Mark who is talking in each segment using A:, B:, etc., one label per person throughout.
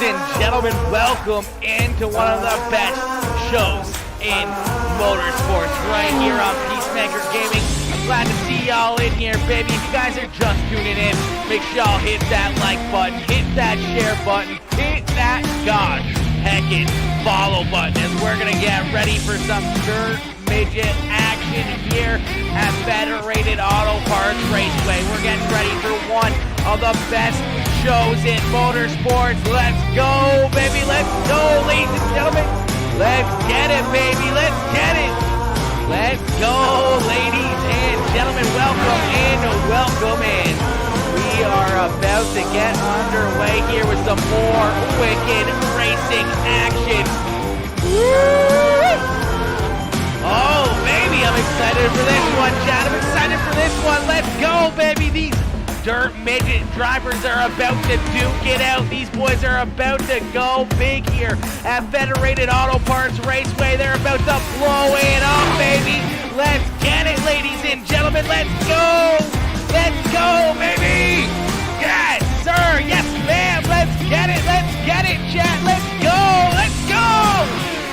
A: and gentlemen, welcome into one of the best shows in motorsports right here on Peacemaker Gaming. I'm glad to see y'all in here, baby. If you guys are just tuning in, make sure y'all hit that like button, hit that share button, hit that, gosh, heckin' follow button as we're gonna get ready for some DIRT Midget action here at Federated Auto Parts Raceway. We're getting ready for one of the best shows in motorsports. Let's go, baby. Let's go, ladies and gentlemen. Let's get it, baby. Let's get it. Let's go, ladies and gentlemen. Welcome in. Welcome in. We are about to get underway here with some more wicked racing action. Woo! Oh, baby, I'm excited for this one, Chad. I'm excited for this one. Let's go, baby. These DIRT Midget drivers are about to duke it out. These boys are about to go big here at Federated Auto Parts Raceway. They're about to blow it up, baby. Let's get it, ladies and gentlemen. Let's go. Let's go, baby. Yes, sir. Yes, ma'am. Let's get it. Let's get it, Chad. Let's go. Let's go.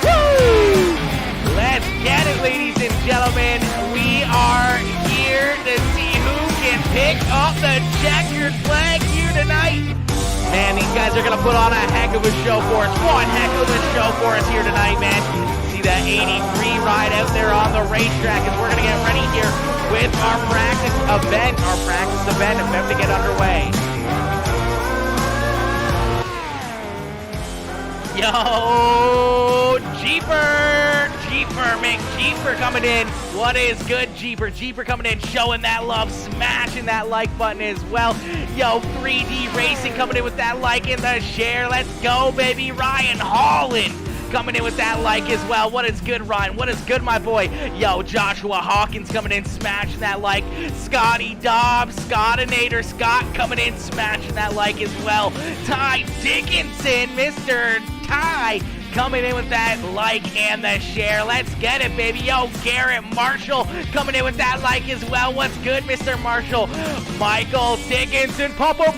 A: Woo! Let's get it, ladies and gentlemen. We are here to see who can pick up the checkered flag here tonight. Man, these guys are going to put on a heck of a show for us. One heck of a show for us here tonight, man. See that 83 ride out there on the racetrack as we're going to get ready here with our practice event. Our practice event about to get underway. Yo, Jeeper McJeeper coming in. What is good, Jeeper coming in, showing that love, smashing that like button as well. Yo, 3D Racing coming in with that like and the share. Let's go, baby. Ryan Holland coming in with that like as well. What is good, Ryan? What is good, my boy? Yo, Joshua Hawkins coming in, smashing that like. Scotty Dobbs, Scottinator Scott coming in, smashing that like as well. Ty Dickinson, Mr. Ty, coming in with that like and the share. Let's get it, baby. Yo, Garrett Marshall coming in with that like as well. What's good, Mr. Marshall? Michael Dickinson, Papa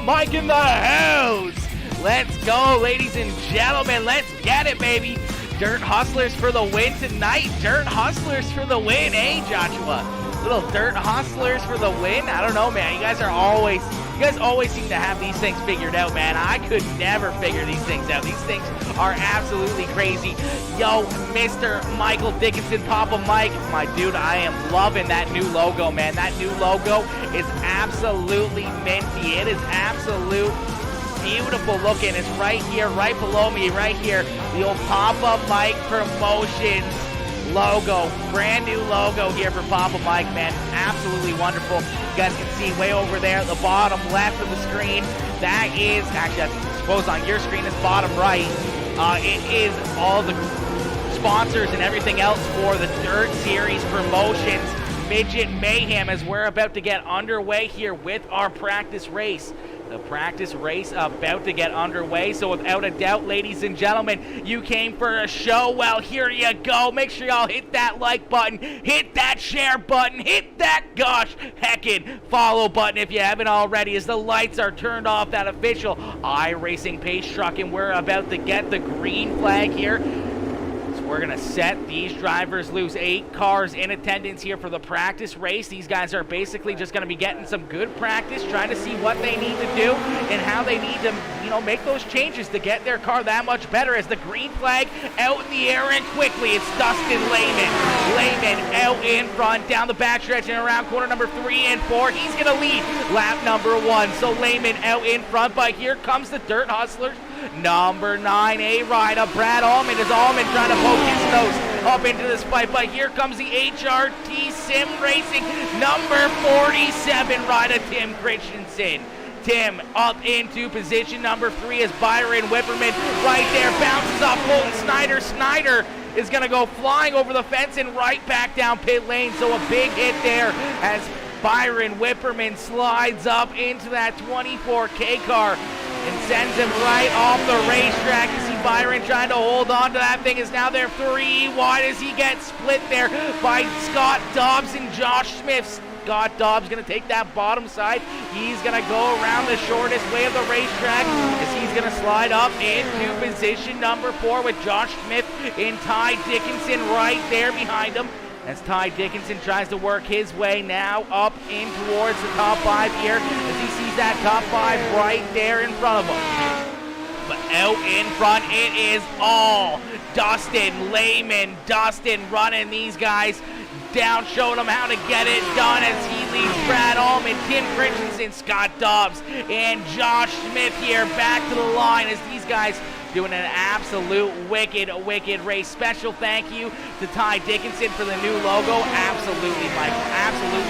A: Mike in the house. Let's go, ladies and gentlemen. Let's get it, baby. DIRT Hustlers for the win tonight. DIRT Hustlers for the win, eh, Joshua? Little DIRT Hustlers for the win. I don't know, man. You guys always seem to have these things figured out, man. I could never figure these things out. These things are absolutely crazy. Yo, Mr. Michael Dickinson, Papa Mike, my dude, I am loving that new logo, man. That new logo is absolutely minty. It is absolute beautiful looking. It's right here, right below me, right here. The old Papa Mike Promotions logo. Brand new logo here for Papa Mike, man. Absolutely wonderful. You guys can see way over there at the bottom left of the screen. That is, actually, I suppose on your screen is bottom right. It is all the sponsors and everything else for the DIRT Series Promotions Midget Mayhem as we're about to get underway here with our practice race. The practice race about to get underway. So without a doubt, ladies and gentlemen, you came for a show. Well, here you go. Make sure y'all hit that like button, hit that share button, hit that, gosh, heckin' follow button if you haven't already, as the lights are turned off. That official iRacing pace truck, and we're about to get the green flag here. We're going to set these drivers loose. 8 cars in attendance here for the practice race. These guys are basically just going to be getting some good practice, trying to see what they need to do and how they need to, make those changes to get their car that much better. As the green flag out in the air, and quickly it's Dustin Lehman. Lehman out in front, down the backstretch and around corner number 3 and 4. He's going to lead lap number 1. So Lehman out in front, but here comes the DIRT Hustlers. Number 9, a rider, Brad Allman. Is Allman trying to poke his nose up into this fight, but here comes the HRT Sim Racing number 47 rider, Tim Christensen. Tim up into position number 3 as Byron Whipperman right there bounces off Colton Snyder. Snyder is going to go flying over the fence and right back down pit lane, so a big hit there as Byron Whipperman slides up into that 24K car and sends him right off the racetrack. You see Byron trying to hold on to that thing. Is now there 3 wide as he gets split there by Scott Dobbs and Josh Smith. Scott Dobbs going to take that bottom side. He's going to go around the shortest way of the racetrack as he's going to slide up into position number 4 with Josh Smith and Ty Dickinson right there behind him. As Ty Dickinson tries to work his way now up in towards the top 5 here as he sees that top 5 right there in front of him. But out in front, it is all Dustin Lehman. Dustin running these guys down, showing them how to get it done as he leads Brad Allman, Tim Christensen, Scott Dobbs, and Josh Smith here back to the line as these guys doing an absolute wicked race. Special thank you to Ty Dickinson for the new logo. Absolutely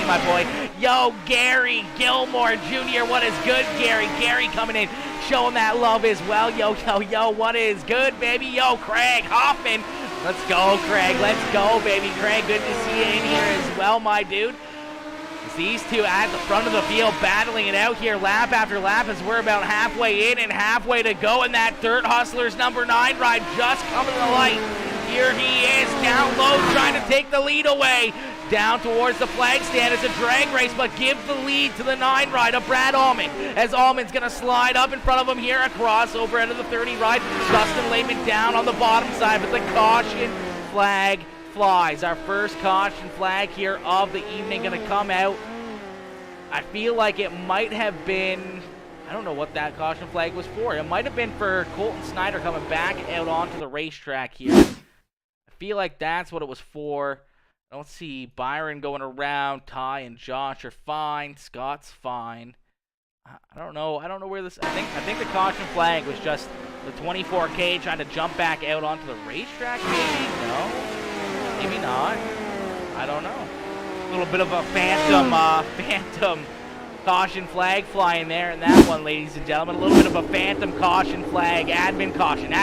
A: my boy. Yo, Gary Gilmore Jr., what is good, Gary? Gary coming in, showing that love as well. Yo, what is good, baby? Yo, Craig Hoffman. Let's go, Craig. Let's go, baby. Craig, good to see you in here as well, my dude. These two at the front of the field battling it out here lap after lap as we're about halfway in and halfway to go, and that Dirt Hustlers number 9 ride just coming to the light. Here he is down low trying to take the lead away. Down towards the flag stand. It's a drag race, but give the lead to the 9 ride of Brad Allman as Allman's going to slide up in front of him here across over into the 30 ride. Dustin Lehman down on the bottom side, but the caution flag flies. Our first caution flag here of the evening going to come out. I feel like it might have been, I don't know what that caution flag was for. It might have been for Colton Snyder coming back out onto the racetrack here. I feel like that's what it was for. I don't see Byron going around. Ty and Josh are fine. Scott's fine. I don't know where this, I think the caution flag was just the 24K trying to jump back out onto the racetrack, maybe? No? Maybe not. I don't know. A little bit of a phantom caution flag flying there in that one, ladies and gentlemen. A little bit of a phantom caution flag. Admin caution.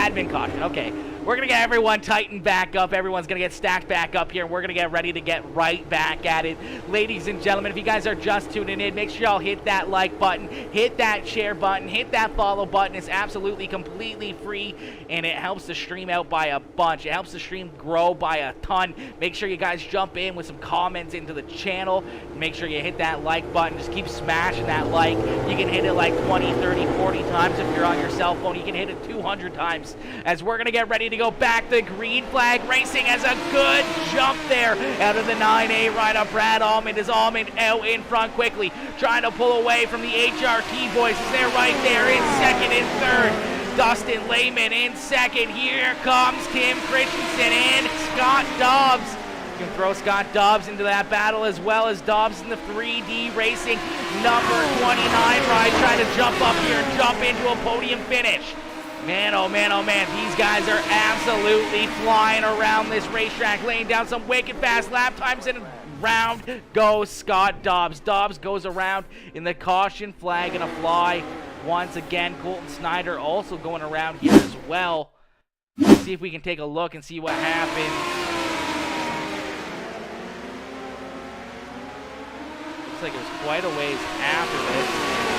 A: Okay. We're going to get everyone tightened back up. Everyone's going to get stacked back up here. We're going to get ready to get right back at it. Ladies and gentlemen, if you guys are just tuning in, make sure y'all hit that like button, hit that share button, hit that follow button. It's absolutely completely free, and it helps the stream out by a bunch. It helps the stream grow by a ton. Make sure you guys jump in with some comments into the channel. Make sure you hit that like button. Just keep smashing that like. You can hit it like 20, 30, 40 times if you're on your cell phone. You can hit it 200 times as we're going to get ready to go back. The green flag racing has a good jump there out of the 9A ride up Brad Allman. Is Allman out in front quickly, trying to pull away from the HRT boys as they're right there in second and third. Dustin Lehman in second. Here comes Tim Christensen and Scott Dobbs. You can throw Scott Dobbs into that battle as well as Dobbs in the 3D Racing number 29 ride, trying to jump up here and jump into a podium finish. Man, oh man, these guys are absolutely flying around this racetrack, laying down some wicked fast lap times, and round goes Scott Dobbs. Dobbs goes around in the caution flag and a fly. Once again, Colton Snyder also going around here as well. Let's see if we can take a look and see what happens. Looks like it was quite a ways after this.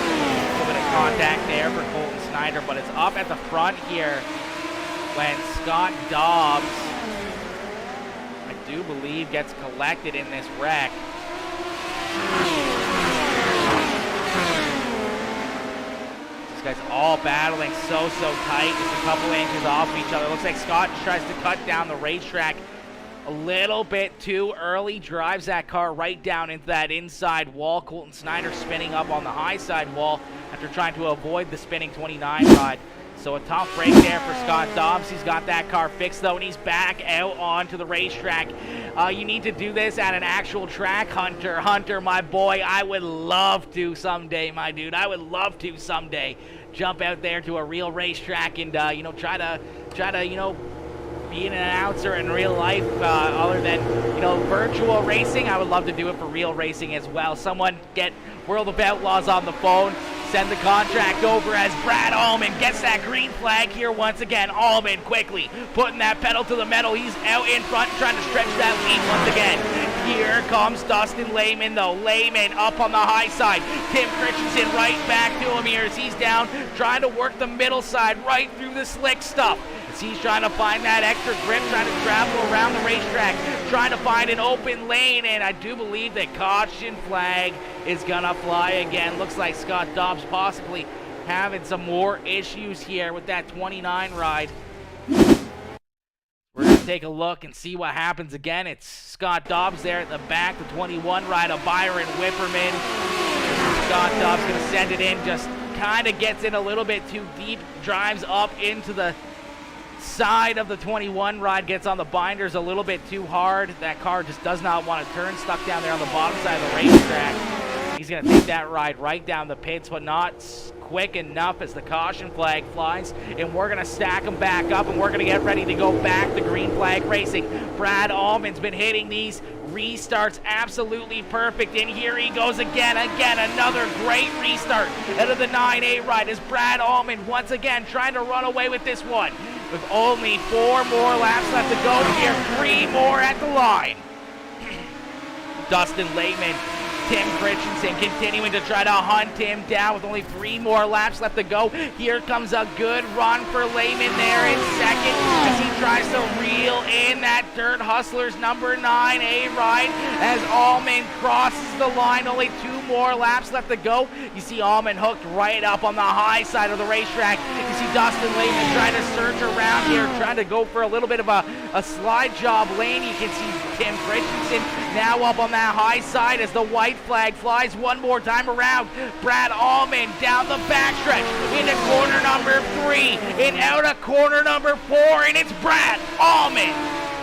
A: A little bit of contact there for Colton Snyder, but it's up at the front here when Scott Dobbs, I do believe, gets collected in this wreck. These guys all battling so tight, just a couple inches off of each other. Looks like Scott tries to cut down the racetrack a little bit too early, drives that car right down into that inside wall. Colton Snyder spinning up on the high side wall after trying to avoid the spinning 29 rod. So a tough break there for Scott Dobbs. He's got that car fixed though, and he's back out onto the racetrack. You need to do this at an actual track, Hunter. Hunter, my boy, I would love to someday, my dude. I would love to someday jump out there to a real racetrack and try to be an announcer in real life, other than virtual racing. I would love to do it for real racing as well. Someone get World of Outlaws on the phone, send the contract over as Brad Allman gets that green flag here once again. Allman quickly putting that pedal to the metal. He's out in front trying to stretch that lead once again. Here comes Dustin Lehman though. Lehman up on the high side. Tim Christensen right back to him here as he's down trying to work the middle side right through the slick stuff. as he's trying to find that extra grip, trying to travel around the racetrack, trying to find an open lane, and I do believe that caution flag is gonna fly again. Looks like Scott Dobbs possibly having some more issues here with that 29 ride. We're going to take a look and see what happens again. It's Scott Dobbs there at the back, the 21 ride of Byron Whipperman. Scott Dobbs going to send it in, just kind of gets in a little bit too deep, drives up into the side of the 21 ride, gets on the binders a little bit too hard. That car just does not want to turn, stuck down there on the bottom side of the racetrack. He's going to take that ride right down the pits, but not quick enough as the caution flag flies, and we're going to stack them back up, and we're going to get ready to go back to green flag racing. Brad Allman's been hitting these restarts absolutely perfect, and here he goes again, another great restart out of the 9A ride as Brad Allman once again trying to run away with this one. With only 4 more laps left to go here, 3 more at the line. Dustin Lehman, Tim Christensen continuing to try to hunt him down with only 3 more laps left to go. Here comes a good run for Lehman there in second as he tries to reel in that Dirt Hustlers number 9A ride as Allman crosses the line. Only 2 more laps left to go. You see Allman hooked right up on the high side of the racetrack. You see Dustin Lehman trying to search around here, trying to go for a little bit of a slide job lane. You can see Tim Christensen now up on that high side as the white flag flies one more time around. Brad Allman down the backstretch into corner number 3 and out of corner number 4, and it's Brad Allman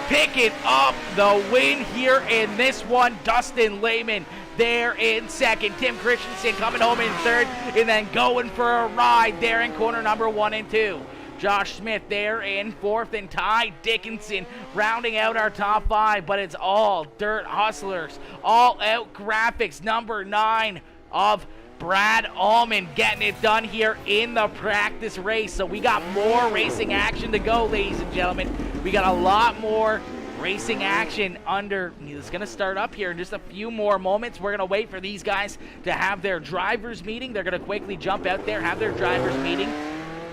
A: picking up the win here in this one. Dustin Lehman there in second. Tim Christensen coming home in third, and then going for a ride there in corner number 1 and 2. Josh Smith there in fourth, and Ty Dickinson rounding out our top 5, but it's all Dirt Hustlers. All Out Graphics number 9 of Brad Allman getting it done here in the practice race. So we got more racing action to go, ladies and gentlemen. We got a lot more racing action under. It's going to start up here in just a few more moments. We're going to wait for these guys to have their drivers meeting. They're going to quickly jump out there, have their drivers meeting,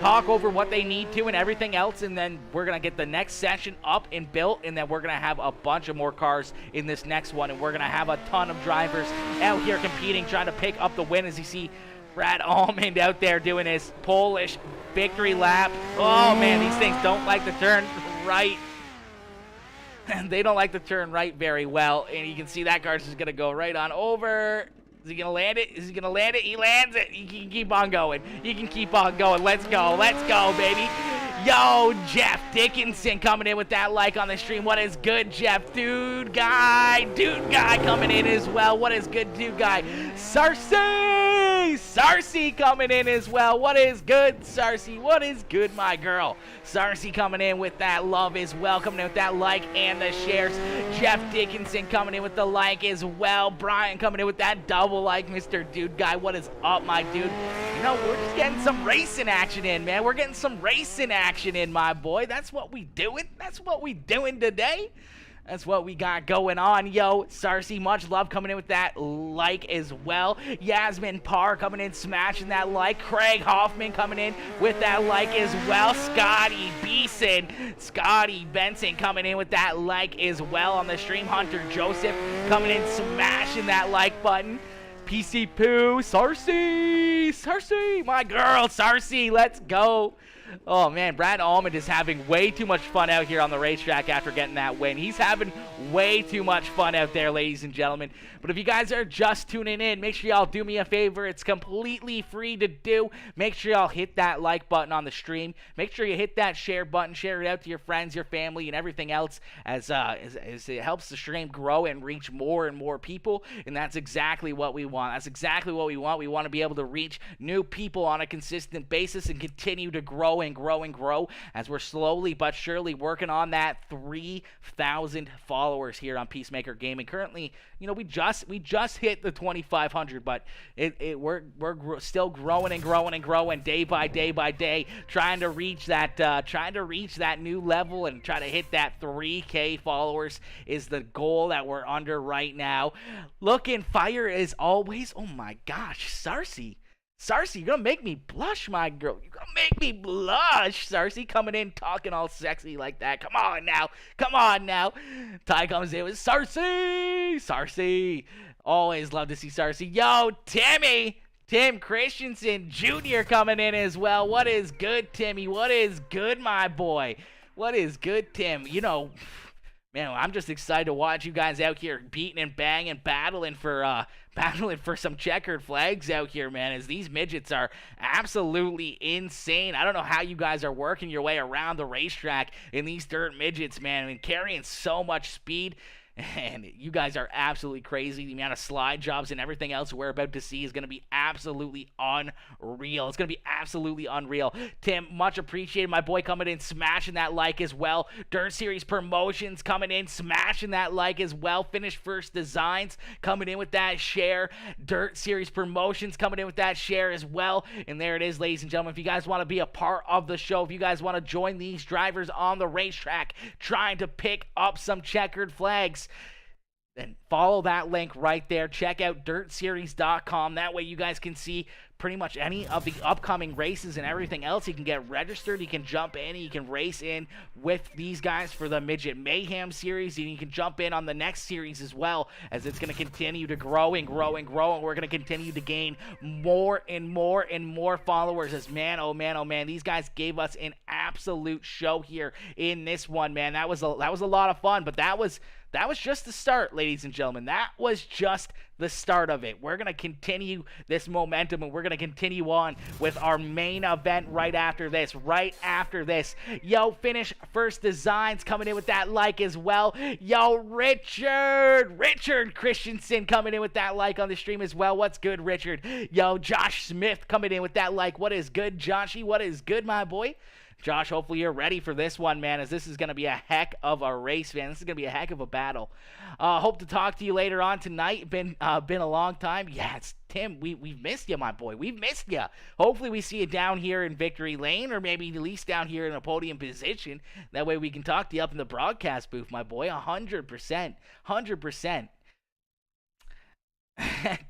A: talk over what they need to and everything else, and then we're going to get the next session up and built, and then we're going to have a bunch of more cars in this next one, and we're going to have a ton of drivers out here competing, trying to pick up the win. As you see Brad Allman out there doing his Polish victory lap. Oh man, these things don't like to turn right. They don't like to turn right very well, and you can see that car's just going to go right on over. Is he going to land it? Is he going to land it? He lands it. You can keep on going. You can keep on going. Let's go. Let's go, baby. Yo, Jeff Dickinson coming in with that like on the stream. What is good, Jeff? Dude guy coming in as well. What is good, dude guy? Sarcy coming in as well. What is good, Sarcy? What is good, my girl? Sarcy coming in with that love as well, coming in with that like and the shares. Jeff Dickinson coming in with the like as well. Brian coming in with that double like. Mr. Dude Guy, what is up, my dude? You know, we're just getting some racing action in, man. We're getting some racing action in, my boy. That's what we doing. That's what we doing today. That's what we got going on. Yo, Sarcy, much love coming in with that like as well. Yasmin Parr coming in, smashing that like. Craig Hoffman coming in with that like as well. Scotty Benson coming in with that like as well on the stream. Hunter Joseph coming in, smashing that like button. PC Poo, Sarcy, my girl, Sarcy, let's go. Oh man, Brad Allman is having way too much fun out here on the racetrack after getting that win. He's having way too much fun out there, ladies and gentlemen. But if you guys are just tuning in, make sure y'all do me a favor. It's completely free to do. Make sure y'all hit that like button on the stream. Make sure you hit that share button. Share it out to your friends, your family, and everything else as it helps the stream grow and reach more and more people. And that's exactly what we want. That's exactly what we want. We want to be able to reach new people on a consistent basis and continue to grow and grow and grow as we're slowly but surely working on that 3,000 followers here on Peacemaker Gaming. Currently, you know, we just hit the 2,500, but we're still growing and growing and growing day by day, trying to reach that new level and try to hit that 3K followers is the goal that we're under right now. Looking fire as always. Oh my gosh, Sarcy. Sarcy, you're gonna make me blush, my girl. You're gonna make me blush. Sarcy coming in talking all sexy like that. Come on now. Come on now. Ty comes in with Sarcy. Sarcy. Always love to see Sarcy. Yo, Timmy. Tim Christensen Jr. coming in as well. What is good, Timmy? What is good, my boy? What is good, Tim? You know, man, I'm just excited to watch you guys out here beating and banging, battling for some checkered flags out here, man, as these midgets are absolutely insane. I don't know how you guys are working your way around the racetrack in these dirt midgets, man. I mean, carrying so much speed. And you guys are absolutely crazy. The amount of slide jobs and everything else we're about to see is going to be absolutely unreal. It's going to be absolutely unreal. Tim, much appreciated. My boy coming in, smashing that like as well. Dirt Series Promotions coming in, smashing that like as well. Finish First Designs coming in with that share. Dirt Series Promotions coming in with that share as well. And there it is, ladies and gentlemen. If you guys want to be a part of the show, if you guys want to join these drivers on the racetrack trying to pick up some checkered flags, then follow that link right there. Check out dirtseries.com. That way you guys can see pretty much any of the upcoming races and everything else. You can get registered. You can jump in. You can race in with these guys for the Midget Mayhem series. And you can jump in on the next series as well, as it's going to continue to grow and grow and grow. And we're going to continue to gain more and more and more followers. As man, oh man, oh man, these guys gave us an absolute show here in this one, man. That was a lot of fun, but that was just the start, ladies and gentlemen. That was just the start of it. We're going to continue this momentum, and we're going to continue on with our main event right after this. Yo, Finish First Designs coming in with that like as well. Yo, Richard Christensen coming in with that like on the stream as well. What's good, Richard? Yo, Josh Smith coming in with that like. What is good, Joshy? What is good, my boy? Josh, hopefully you're ready for this one, man, as this is going to be a heck of a race, man. This is going to be a heck of a battle. Hope to talk to you later on tonight. Been a long time. Yeah, it's Tim. We've missed you, my boy. We've missed you. Hopefully we see you down here in Victory Lane, or maybe at least down here in a podium position. That way we can talk to you up in the broadcast booth, my boy. 100%. 100%.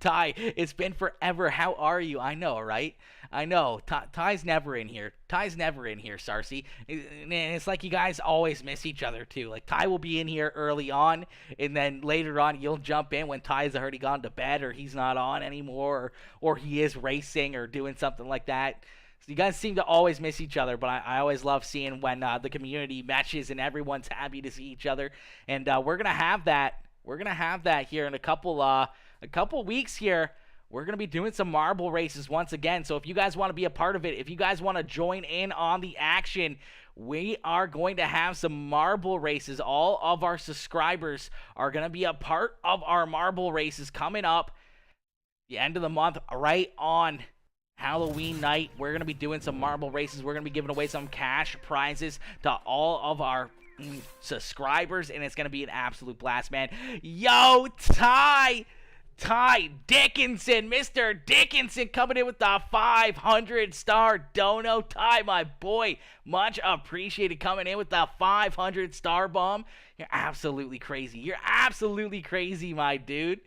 A: Ty, it's been forever. How are you? I know, right? I know. Ty's never in here. Sarcy. And it's like you guys always miss each other, too. Like, Ty will be in here early on, and then later on, you'll jump in when Ty's already gone to bed, or he's not on anymore, or he is racing or doing something like that. So you guys seem to always miss each other, but I always love seeing when the community matches and everyone's happy to see each other. And we're going to have that. We're going to have that here in a couple weeks here. We're going to be doing some marble races once again. So if you guys want to be a part of it, if you guys want to join in on the action, we are going to have some marble races. All of our subscribers are going to be a part of our marble races coming up the end of the month, right on Halloween night. We're going to be doing some marble races. We're going to be giving away some cash prizes to all of our subscribers, and it's going to be an absolute blast, man. Yo, Ty Dickinson, Mr. Dickinson coming in with the 500-star dono. Ty, my boy, much appreciated coming in with the 500-star bomb. You're absolutely crazy. You're absolutely crazy, my dude.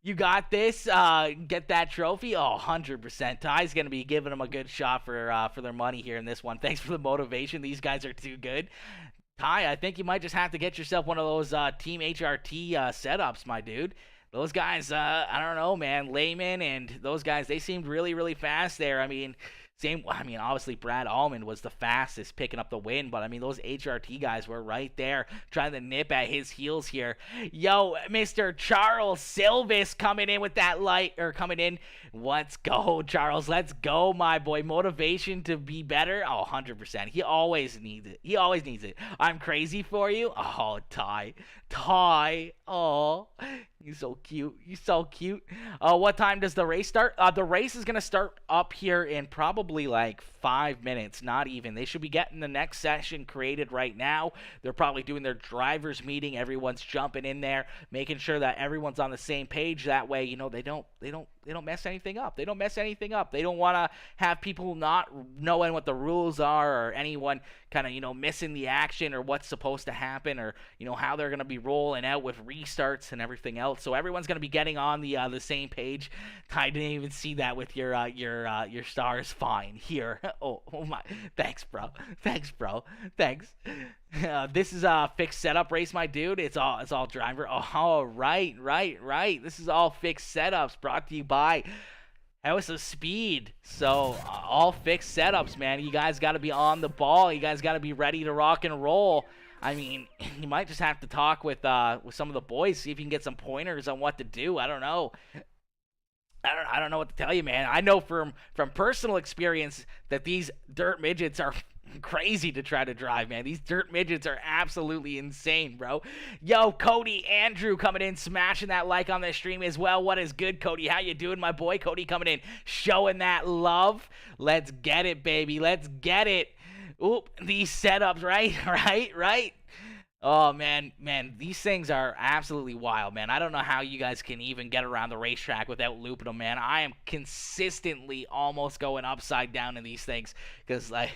A: You got this. Get that trophy. Oh, 100%. Ty's going to be giving them a good shot for their money here in this one. Thanks for the motivation. These guys are too good. Ty, I think you might just have to get yourself one of those Team HRT setups, my dude. Those guys, I don't know, man. Layman and those guys, they seemed really, really fast there. I mean, obviously Brad Allman was the fastest picking up the win, but I mean, those HRT guys were right there trying to nip at his heels here. Yo, Mr. Charles Silvis coming in with that coming in. Let's go, Charles. Let's go, my boy. Motivation to be better. Oh, 100%. He always needs it. I'm crazy for you. Oh, Ty. Oh, you're so cute. What time does the race start? The race is going to start up here in probably like 5 minutes, not even. They should be getting the next session created right now. They're probably doing their drivers meeting. Everyone's jumping in there, making sure that everyone's on the same page. That way, they don't mess anything up. They don't mess anything up. They don't want to have people not knowing what the rules are, or anyone kind of, missing the action or what's supposed to happen, or, how they're going to be rolling out with restarts and everything else. So everyone's going to be getting on the same page. I didn't even see that with your stars. Fine. Here. Oh my. Thanks, bro. Thanks. This is a fixed setup race, my dude. It's all driver. Oh, right. This is all fixed setups, brought to you by House of Speed. So all fixed setups, man. You guys got to be on the ball. You guys got to be ready to rock and roll. I mean, you might just have to talk with some of the boys, see if you can get some pointers on what to do. I don't know. I don't know what to tell you, man. I know from personal experience that these dirt midgets are crazy to try to drive, man. These dirt midgets are absolutely insane, bro. Yo, Cody Andrew coming in, smashing that like on the stream as well. What is good, Cody? How you doing, my boy? Cody coming in, showing that love. Let's get it, baby. Let's get it. Oop, these setups, right. Oh, man, these things are absolutely wild, man. I don't know how you guys can even get around the racetrack without looping them, man. I am consistently almost going upside down in these things because, like,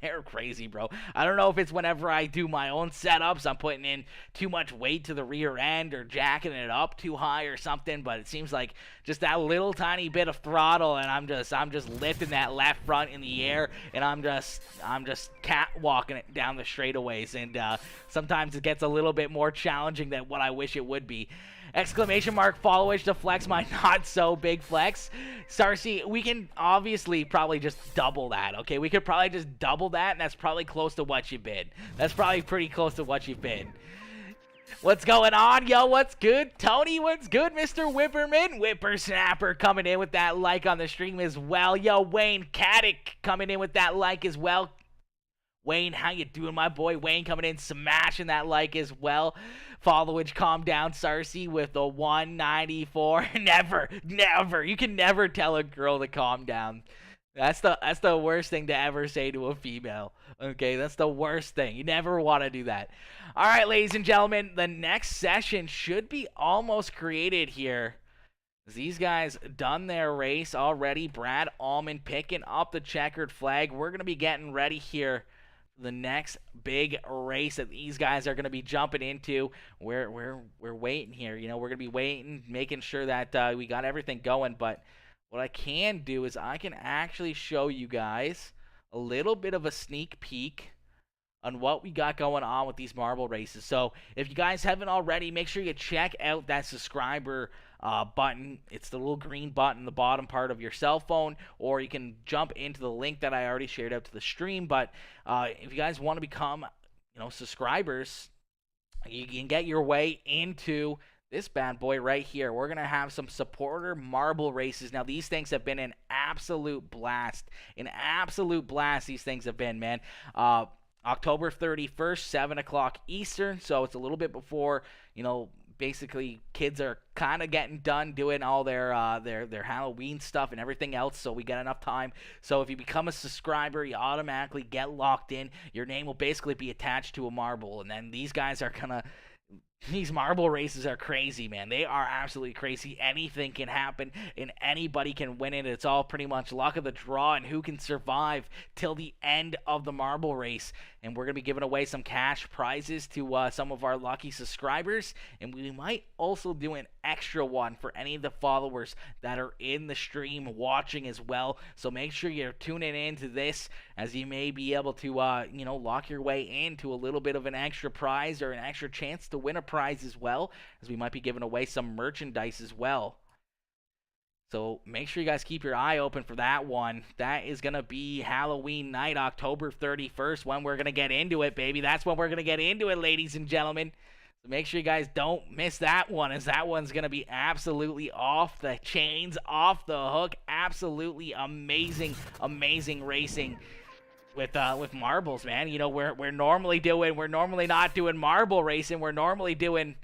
A: they're crazy, bro. I don't know if it's whenever I do my own setups, I'm putting in too much weight to the rear end or jacking it up too high or something, but it seems like just that little tiny bit of throttle, and I'm just lifting that left front in the air, and I'm just catwalking it down the straightaways, and sometimes it gets a little bit more challenging than what I wish it would be. Exclamation mark, followage to flex my not so big flex. Sarcy, we can obviously probably just double that, okay? We could probably just double that, and that's probably close to what you bid. That's probably pretty close to what you bid. What's going on, yo? What's good? Tony, what's good, Mr. Whipperman? Whippersnapper coming in with that like on the stream as well. Yo, Wayne Caddick coming in with that like as well. Wayne, how you doing, my boy? Wayne coming in, smashing that like as well. Followage, calm down, Sarcy, with the 194. Never. You can never tell a girl to calm down. That's the worst thing to ever say to a female. Okay, that's the worst thing. You never want to do that. All right, ladies and gentlemen, the next session should be almost created here. These guys done their race already. Brad Allman picking up the checkered flag. We're going to be getting ready here. The next big race that these guys are going to be jumping into. We're waiting here. We're going to be waiting, making sure that we got everything going. But what I can do is I can actually show you guys a little bit of a sneak peek on what we got going on with these marble races. So if you guys haven't already, make sure you check out that subscriber button. It's the little green button in the bottom part of your cell phone, or you can jump into the link that I already shared out to the stream. But if you guys want to become subscribers, you can get your way into this bad boy right here. We're going to have some supporter marble races. Now, these things have been an absolute blast. These things have been, man. October 31st, 7 o'clock Eastern, so it's a little bit before, basically kids are kind of getting done doing all their Halloween stuff and everything else, so we got enough time. So if you become a subscriber, you automatically get locked in. Your name will basically be attached to a marble, and then these guys are gonna... These marble races are crazy, man. They are absolutely crazy. Anything can happen, and anybody can win it. It's all pretty much luck of the draw and who can survive till the end of the marble race. And we're going to be giving away some cash prizes to some of our lucky subscribers. And we might also do an extra one for any of the followers that are in the stream watching as well. So make sure you're tuning into this, as you may be able to, lock your way into a little bit of an extra prize or an extra chance to win a prize as well, as we might be giving away some merchandise as well. So make sure you guys keep your eye open for that one. That is going to be Halloween night, October 31st, when we're going to get into it, baby. That's when we're going to get into it, ladies and gentlemen. So make sure you guys don't miss that one, as that one's going to be absolutely off the chains, off the hook. Absolutely amazing racing with marbles, man. We're normally not doing marble racing. We're normally doing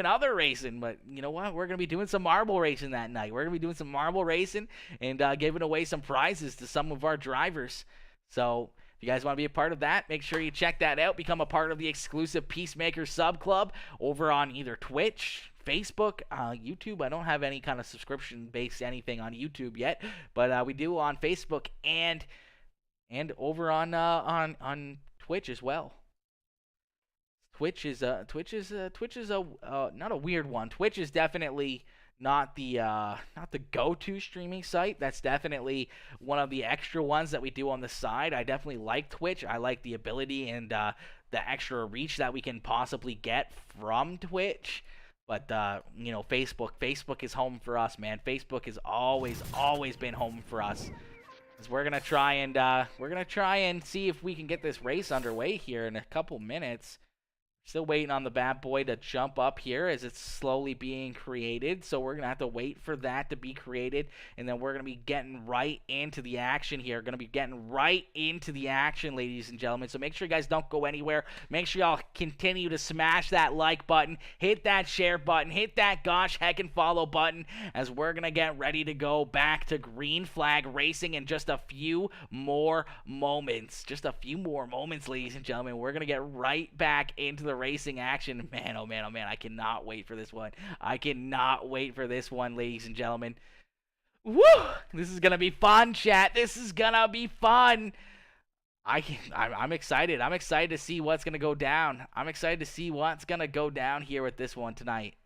A: other racing. But you know what? We're going to be doing some marble racing that night. We're going to be doing some marble racing and giving away some prizes to some of our drivers. So If you guys want to be a part of that, make sure you check that out. Become a part of the exclusive Peacemaker Sub Club over on either Twitch, Facebook, YouTube. I don't have any kind of subscription-based anything on YouTube yet, but we do on Facebook and over on Twitch as well. Twitch is not a weird one. Twitch is definitely not the go-to streaming site. That's definitely one of the extra ones that we do on the side. I definitely like Twitch. I like the ability and the extra reach that we can possibly get from Twitch. But Facebook is home for us, man. Facebook has always been home for us. As we're gonna try and see if we can get this race underway here in a couple minutes. Still waiting on the bad boy to jump up here as it's slowly being created. So we're going to have to wait for that to be created. And then we're going to be getting right into the action here. Going to be getting right into the action, ladies and gentlemen. So make sure you guys don't go anywhere. Make sure y'all continue to smash that like button. Hit that share button. Hit that gosh heckin' follow button. As we're going to get ready to go back to green flag racing in just a few more moments. Just a few more moments, ladies and gentlemen. We're going to get right back into the racing action. Man, oh man, oh man, I cannot wait for this one. I cannot wait for this one, ladies and gentlemen. Woo! This is gonna be fun, chat. This is gonna be fun. I'm excited. I'm excited to see what's gonna go down. I'm excited to see what's gonna go down here with this one tonight.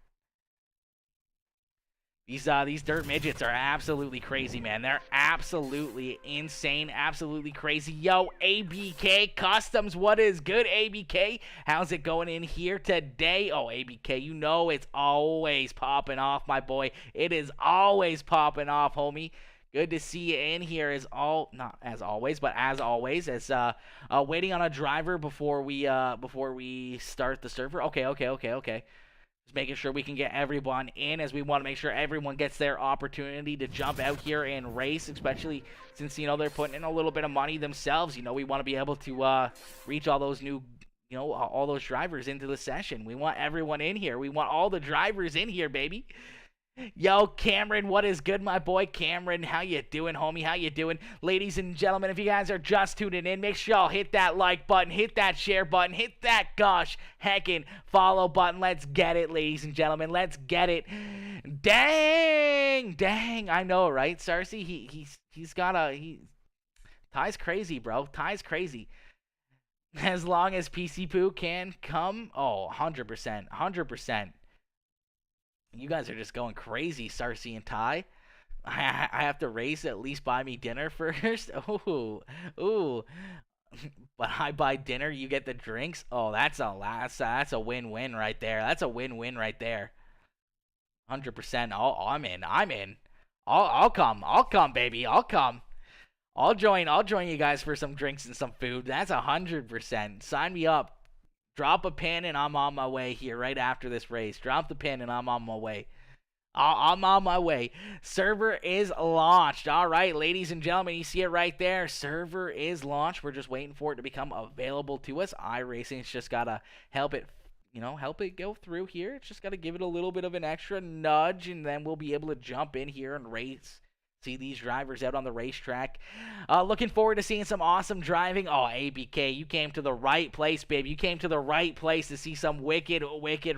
A: These dirt midgets are absolutely crazy, man. They're absolutely insane, absolutely crazy. Yo, ABK Customs, what is good, ABK? How's it going in here today? Oh, ABK, you know it's always popping off, my boy. It is always popping off, homie. Good to see you in here not as always, but as always, as waiting on a driver before we start the server. Okay. Just making sure we can get everyone in, as we want to make sure everyone gets their opportunity to jump out here and race, especially since, they're putting in a little bit of money themselves. We want to be able to reach all those new, all those drivers into the session. We want everyone in here. We want all the drivers in here, baby. Yo, Cameron, what is good, my boy? Cameron, how you doing, homie? How you doing? Ladies and gentlemen, if you guys are just tuning in, make sure y'all hit that like button, hit that share button, hit that gosh heckin' follow button. Let's get it, ladies and gentlemen. Let's get it. Dang, I know, right, Sarcy? Ty's crazy, bro. Ty's crazy. As long as PC Poo can come, 100%. You guys are just going crazy, Sarcy and Ty. I have to race, at least buy me dinner first. Ooh. But I buy dinner, you get the drinks. Oh, that's a win-win right there. That's a win-win right there. 100%. I'm in. I'll come, baby. I'll come. I'll join you guys for some drinks and some food. That's 100%. Sign me up. Drop a pin and I'm on my way here right after this race. Drop the pin and I'm on my way. I'm on my way. Server is launched. All right, ladies and gentlemen, you see it right there. Server is launched. We're just waiting for it to become available to us. iRacing's just got to help it go through here. It's just got to give it a little bit of an extra nudge, and then we'll be able to jump in here and race. See these drivers out on the racetrack. Looking forward to seeing some awesome driving. Oh, ABK, you came to the right place, babe. You came to the right place to see some wicked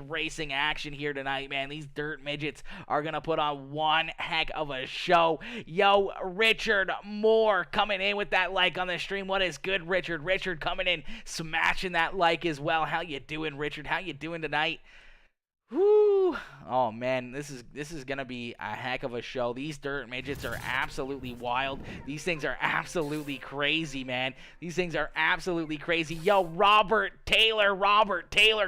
A: racing action here tonight, man. These dirt midgets are going to put on one heck of a show. Yo, Richard Moore coming in with that like on the stream. What is good, Richard? Richard coming in, smashing that like as well. How you doing, Richard? How you doing tonight? Whoo! Oh man, this is gonna be a heck of a show. These dirt midgets are absolutely wild. These things are absolutely crazy, man. These things are absolutely crazy. Yo, Robert Taylor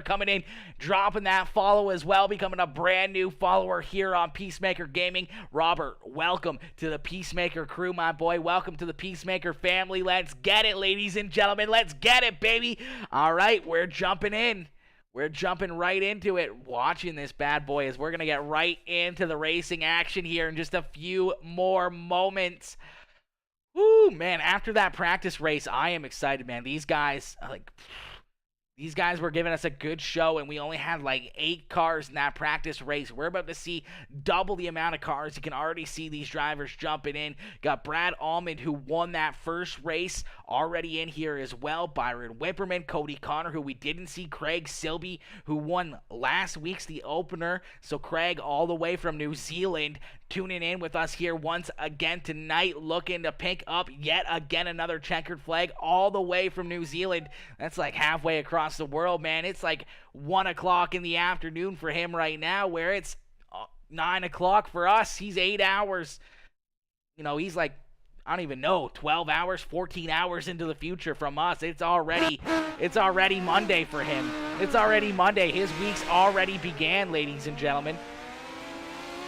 A: coming in, dropping that follow as well, becoming a brand new follower here on Peacemaker Gaming. Robert, welcome to the Peacemaker crew, my boy. Welcome to the Peacemaker family. Let's get it, ladies and gentlemen. Let's get it, baby. All right, we're jumping in. We're jumping right into it, watching this bad boy as we're going to get right into the racing action here in just a few more moments. Woo, man, after that practice race, I am excited, man. These guys, These guys were giving us a good show, and we only had like 8 cars in that practice race. We're about to see double the amount of cars. You can already see these drivers jumping in. Got Brad Almond, who won that first race, already in here as well. Byron Whipperman, Cody Connor, who we didn't see. Craig Silby, who won last week's the opener. So Craig, all the way from New Zealand, tuning in with us here once again tonight, looking to pick up yet again another checkered flag all the way from New Zealand. That's like halfway across the world, man. It's like 1 o'clock in the afternoon for him right now, where it's 9 o'clock for us. He's 8 hours. You know, he's like, I don't even know, 12 hours, 14 hours into the future from us. It's already Monday for him. It's already Monday. His week's already began, ladies and gentlemen.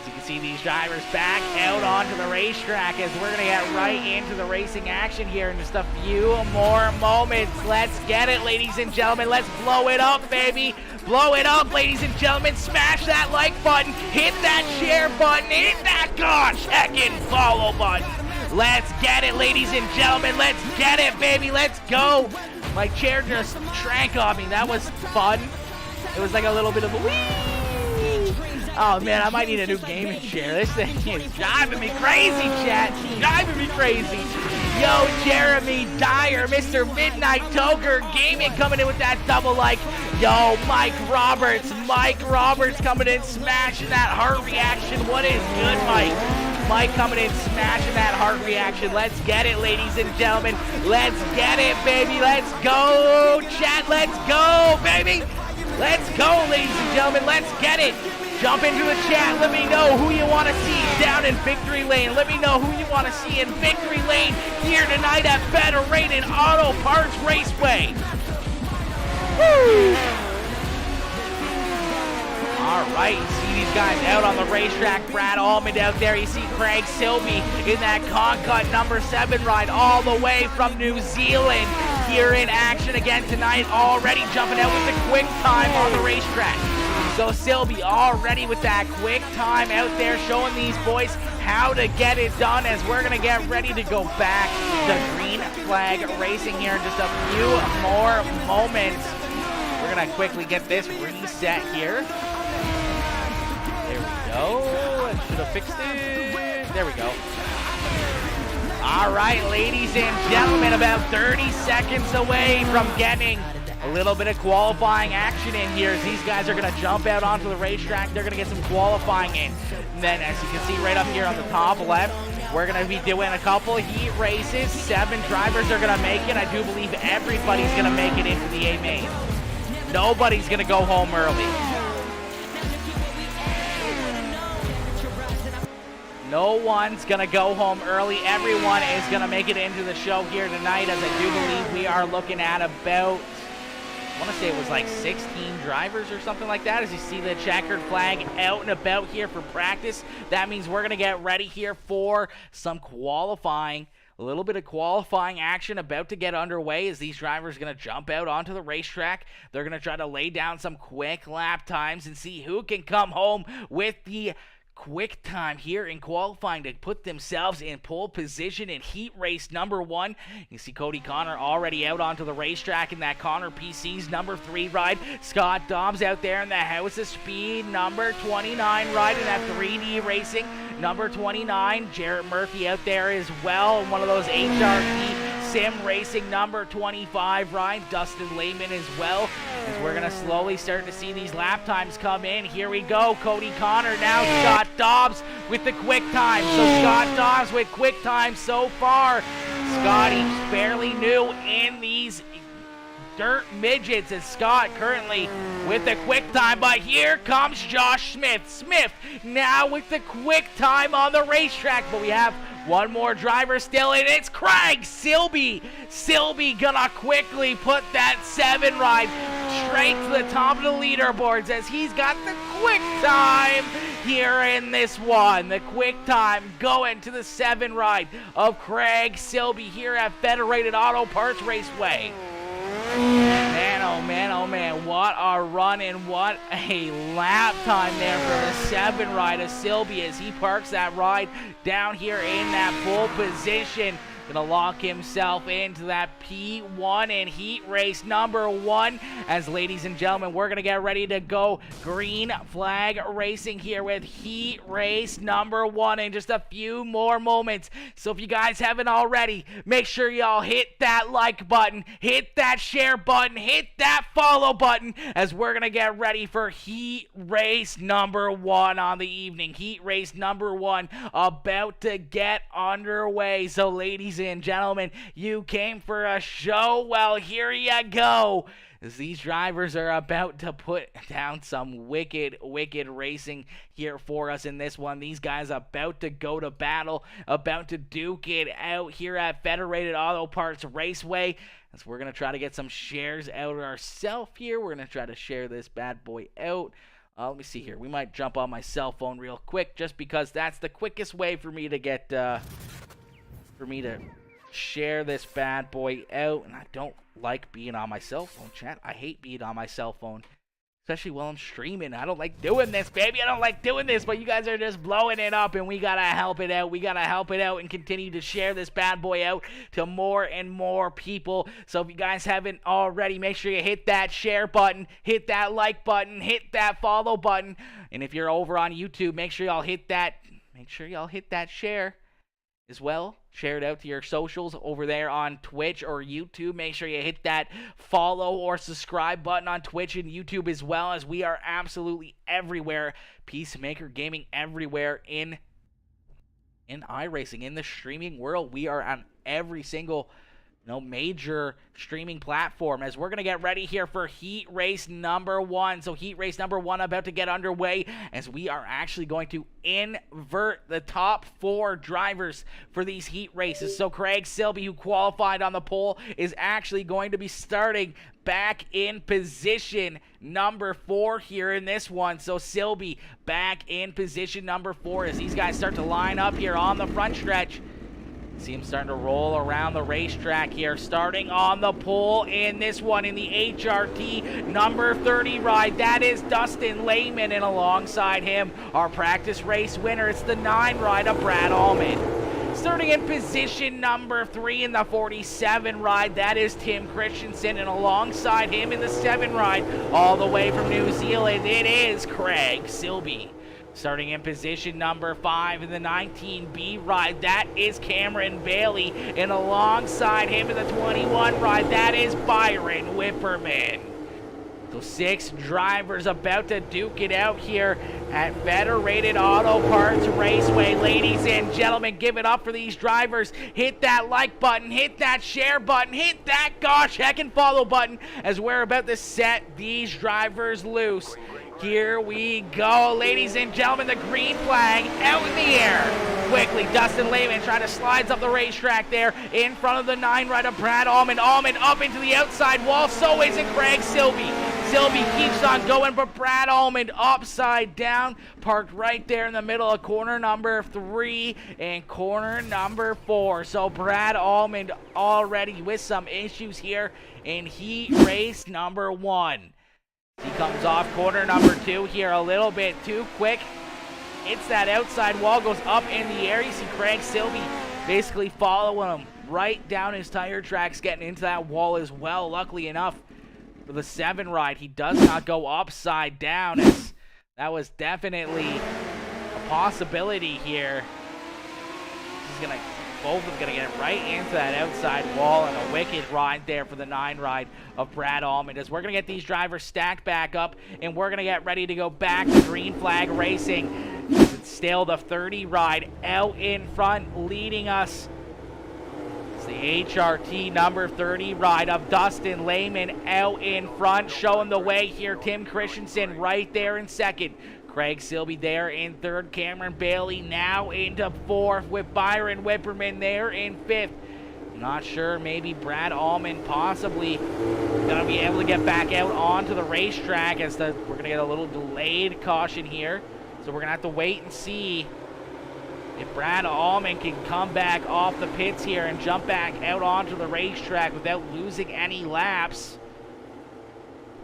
A: As you can see, these drivers back out onto the racetrack as we're going to get right into the racing action here in just a few more moments. Let's get it, ladies and gentlemen. Let's blow it up, baby. Blow it up, ladies and gentlemen. Smash that like button. Hit that share button. Hit that check and follow button. Let's get it, ladies and gentlemen. Let's get it, baby. Let's go. My chair just shrank on me. That was fun. It was like a little bit of a whee. Oh, man, I might need a new gaming chair. This thing is driving me crazy, chat. Driving me crazy. Yo, Jeremy Dyer, Mr. Midnight Toker Gaming coming in with that double like. Yo, Mike Roberts coming in, smashing that heart reaction. What is good, Mike? Mike coming in, smashing that heart reaction. Let's get it, ladies and gentlemen. Let's get it, baby. Let's go, chat. Let's go, baby. Let's go, ladies and gentlemen. Let's get it. Jump into the chat. Let me know who you want to see down in Victory Lane. Let me know who you want to see in Victory Lane here tonight at Federated Auto Parts Raceway. Woo! All right, you see these guys out on the racetrack. Brad Almond out there. You see Craig Silby in that Concut number 7 ride all the way from New Zealand here in action again tonight. Already jumping out with the quick time on the racetrack. So Silby already with that quick time out there showing these boys how to get it done as we're going to get ready to go back to green flag racing here in just a few more moments. We're going to quickly get this reset here. There we go. I should have fixed it. There we go. All right, ladies and gentlemen, about 30 seconds away from getting a little bit of qualifying action in here as these guys are going to jump out onto the racetrack. They're going to get some qualifying in. And then, as you can see right up here on the top left, we're going to be doing a couple of heat races. 7 drivers are going to make it. I do believe everybody's going to make it into the A main. Nobody's going to go home early. No one's going to go home early. Everyone is going to make it into the show here tonight, as I do believe we are looking at about, I want to say it was like 16 drivers or something like that. As you see the checkered flag out and about here for practice, that means we're going to get ready here for some qualifying. A little bit of qualifying action about to get underway as these drivers are going to jump out onto the racetrack. They're going to try to lay down some quick lap times and see who can come home with the quick time here in qualifying to put themselves in pole position in heat race number 1. You see Cody Connor already out onto the racetrack in that Connor PC's number 3 ride. Scott Dobbs out there in the House of Speed number 29 ride in that 3D Racing number 29. Jarrett Murphy out there as well in one of those HRT Sim Racing number 25 ride. Dustin Lehman as well, as we're going to slowly start to see these lap times come in. Here we go. Cody Connor now. Scott Dobbs with the quick time. So Scott Dobbs with quick time so far. Scotty fairly new in these DIRT Midgets as Scott currently with the quick time. But here comes Josh Smith. Smith now with the quick time on the racetrack. But we have one more driver still in. It's Craig Silby. Silby gonna quickly put that 7 ride straight to the top of the leaderboards as he's got the quick time here in this one. The quick time going to the 7 ride of Craig Silby here at Federated Auto Parts Raceway. Man, oh man, oh man, what a run and what a lap time there for the 7 ride of Silby as he parks that ride down here in that pole position. Gonna lock himself into that P1 in heat race number 1. As ladies and gentlemen, we're gonna get ready to go green flag racing here with heat race number 1 in just a few more moments. So if you guys haven't already, make sure y'all hit that like button, hit that share button, hit that follow button, as we're gonna get ready for heat race number 1 on the evening. Heat race number 1 about to get underway. So ladies and gentlemen, you came for a show. Well, here you go, as these drivers are about to put down some wicked racing here for us in this one. These guys about to go to battle, about to duke it out here at Federated Auto Parts Raceway. As we're going to try to get some shares out ourselves here. We're going to try to share this bad boy out. Let me see here. We might jump on my cell phone real quick, just because that's the quickest way for me to get share this bad boy out. And I don't like being on my cell phone, chat. I hate being on my cell phone, especially while I'm streaming. I don't like doing this, baby. I don't like doing this, but you guys are just blowing it up, and we gotta help it out. We gotta help it out and continue to share this bad boy out to more and more people. So if you guys haven't already, make sure you hit that share button, hit that like button, hit that follow button. And if you're over on YouTube, make sure y'all hit that share as well. Share it out to your socials over there on Twitch or YouTube. Make sure you hit that follow or subscribe button on Twitch and YouTube as well, as we are absolutely everywhere. Peacemaker Gaming everywhere in iRacing, in the streaming world. We are on every single major streaming platform, as we're going to get ready here for heat race number 1. So heat race number 1 about to get underway, as we are actually going to invert the top 4 drivers for these heat races. So Craig Silby, who qualified on the pole, is actually going to be starting back in position number 4 here in this one. So Silby back in position number 4 as these guys start to line up here on the front stretch. See him starting to roll around the racetrack here, starting on the pole in this one in the HRT number 30 ride. That is Dustin Lehman, and alongside him, our practice race winner, it's the 9 ride of Brad Allman. Starting in position number 3 in the 47 ride, that is Tim Christensen, and alongside him in the 7 ride, all the way from New Zealand, it is Craig Silby. Starting in position number 5 in the 19B ride, that is Cameron Bailey, and alongside him in the 21 ride, that is Byron Whipperman. So 6 drivers about to duke it out here at Federated Auto Parts Raceway. Ladies and gentlemen, give it up for these drivers. Hit that like button, hit that share button, hit that check and follow button, as we're about to set these drivers loose. Here we go, ladies and gentlemen, the green flag out in the air. Quickly, Dustin Lehman trying to slides up the racetrack there in front of the 9 ride of Brad Allman. Allman up into the outside wall, so isn't Craig Silby. Silby keeps on going, but Brad Allman upside down, parked right there in the middle of corner number 3 and corner number 4. So Brad Allman already with some issues here in heat race number 1. He comes off corner number 2 here a little bit too quick. It's that outside wall, goes up in the air. You see Craig Silby basically following him right down his tire tracks, getting into that wall as well. Luckily enough for the 7 ride, he does not go upside down, as that was definitely a possibility here. Both of them going to get right into that outside wall, and a wicked ride there for the 9 ride of Brad Allman. As we're going to get these drivers stacked back up, and we're going to get ready to go back to green flag racing. It's still the 30 ride out in front, leading us. It's the HRT number 30 ride of Dustin Lehman out in front, showing the way here. Tim Christensen right there in 2nd. Craig Silby there in 3rd. Cameron Bailey now into 4th, with Byron Whipperman there in 5th. Not sure, maybe Brad Allman possibly going to be able to get back out onto the racetrack, as we're going to get a little delayed caution here. So we're going to have to wait and see if Brad Allman can come back off the pits here and jump back out onto the racetrack without losing any laps.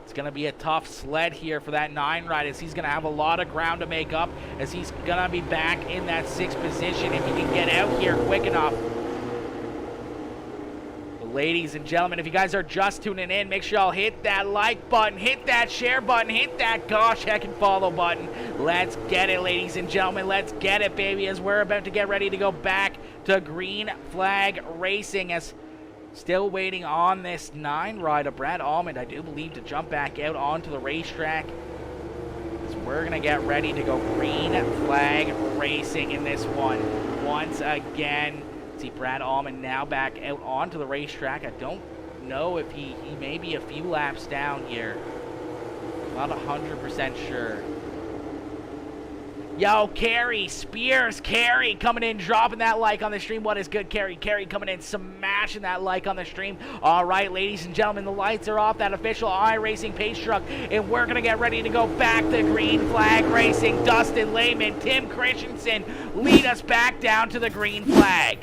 A: It's going to be a tough sled here for that 9 ride, as he's going to have a lot of ground to make up, as he's going to be back in that 6th position if he can get out here quick enough. Ladies and gentlemen, if you guys are just tuning in, make sure y'all hit that like button, hit that share button, hit that gosh heckin' follow button. Let's get it, ladies and gentlemen. Let's get it, baby, as we're about to get ready to go back to green flag racing, as still waiting on this 9 ride of Brad Almond, I do believe, to jump back out onto the racetrack. As we're going to get ready to go green flag racing in this one once again. See Brad Almond now back out onto the racetrack. I don't know if he may be a few laps down here. Not 100% sure. Yo, Carey, Spears, Carey coming in, dropping that like on the stream. What is good, Carey? Carey coming in, smashing that like on the stream. All right, ladies and gentlemen, the lights are off. That official iRacing pace truck, and we're going to get ready to go back to green flag racing. Dustin Lehman, Tim Christensen lead us back down to the green flag.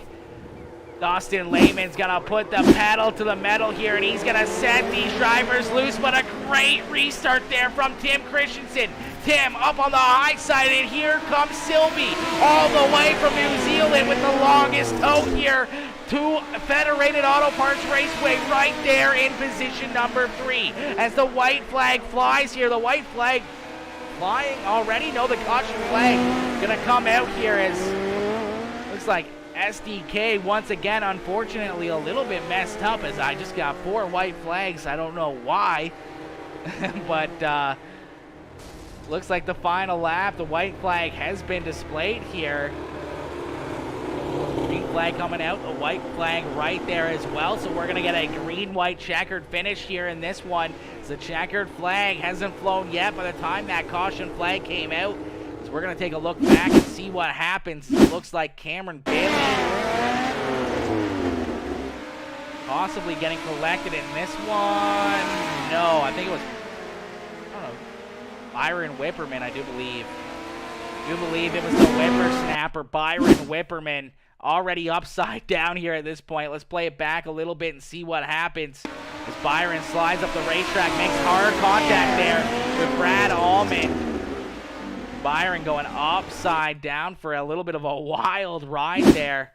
A: Dustin Lehman's going to put the pedal to the metal here, and he's going to set these drivers loose, but a great restart there from Tim Christensen. Tim up on the high side, and here comes Sylvie all the way from New Zealand with the longest tow here to Federated Auto Parts Raceway right there in position number 3. As the white flag flies here, the white flag flying already? No, the caution flag going to come out here as looks like SDK once again, unfortunately, a little bit messed up, as I just got 4 white flags. I don't know why, but looks like the final lap, the white flag has been displayed here. Green flag coming out, the white flag right there as well. So we're going to get a green-white checkered finish here in this one. The checkered flag hasn't flown yet by the time that caution flag came out. So we're going to take a look back and see what happens. It looks like Cameron Bailey possibly getting collected in this one. No, I think it was, I don't know, Byron Whipperman, I do believe. I do believe it was the whippersnapper, Byron Whipperman, already upside down here at this point. Let's play it back a little bit and see what happens. As Byron slides up the racetrack, makes hard contact there with Brad Almond. Byron going upside down for a little bit of a wild ride there.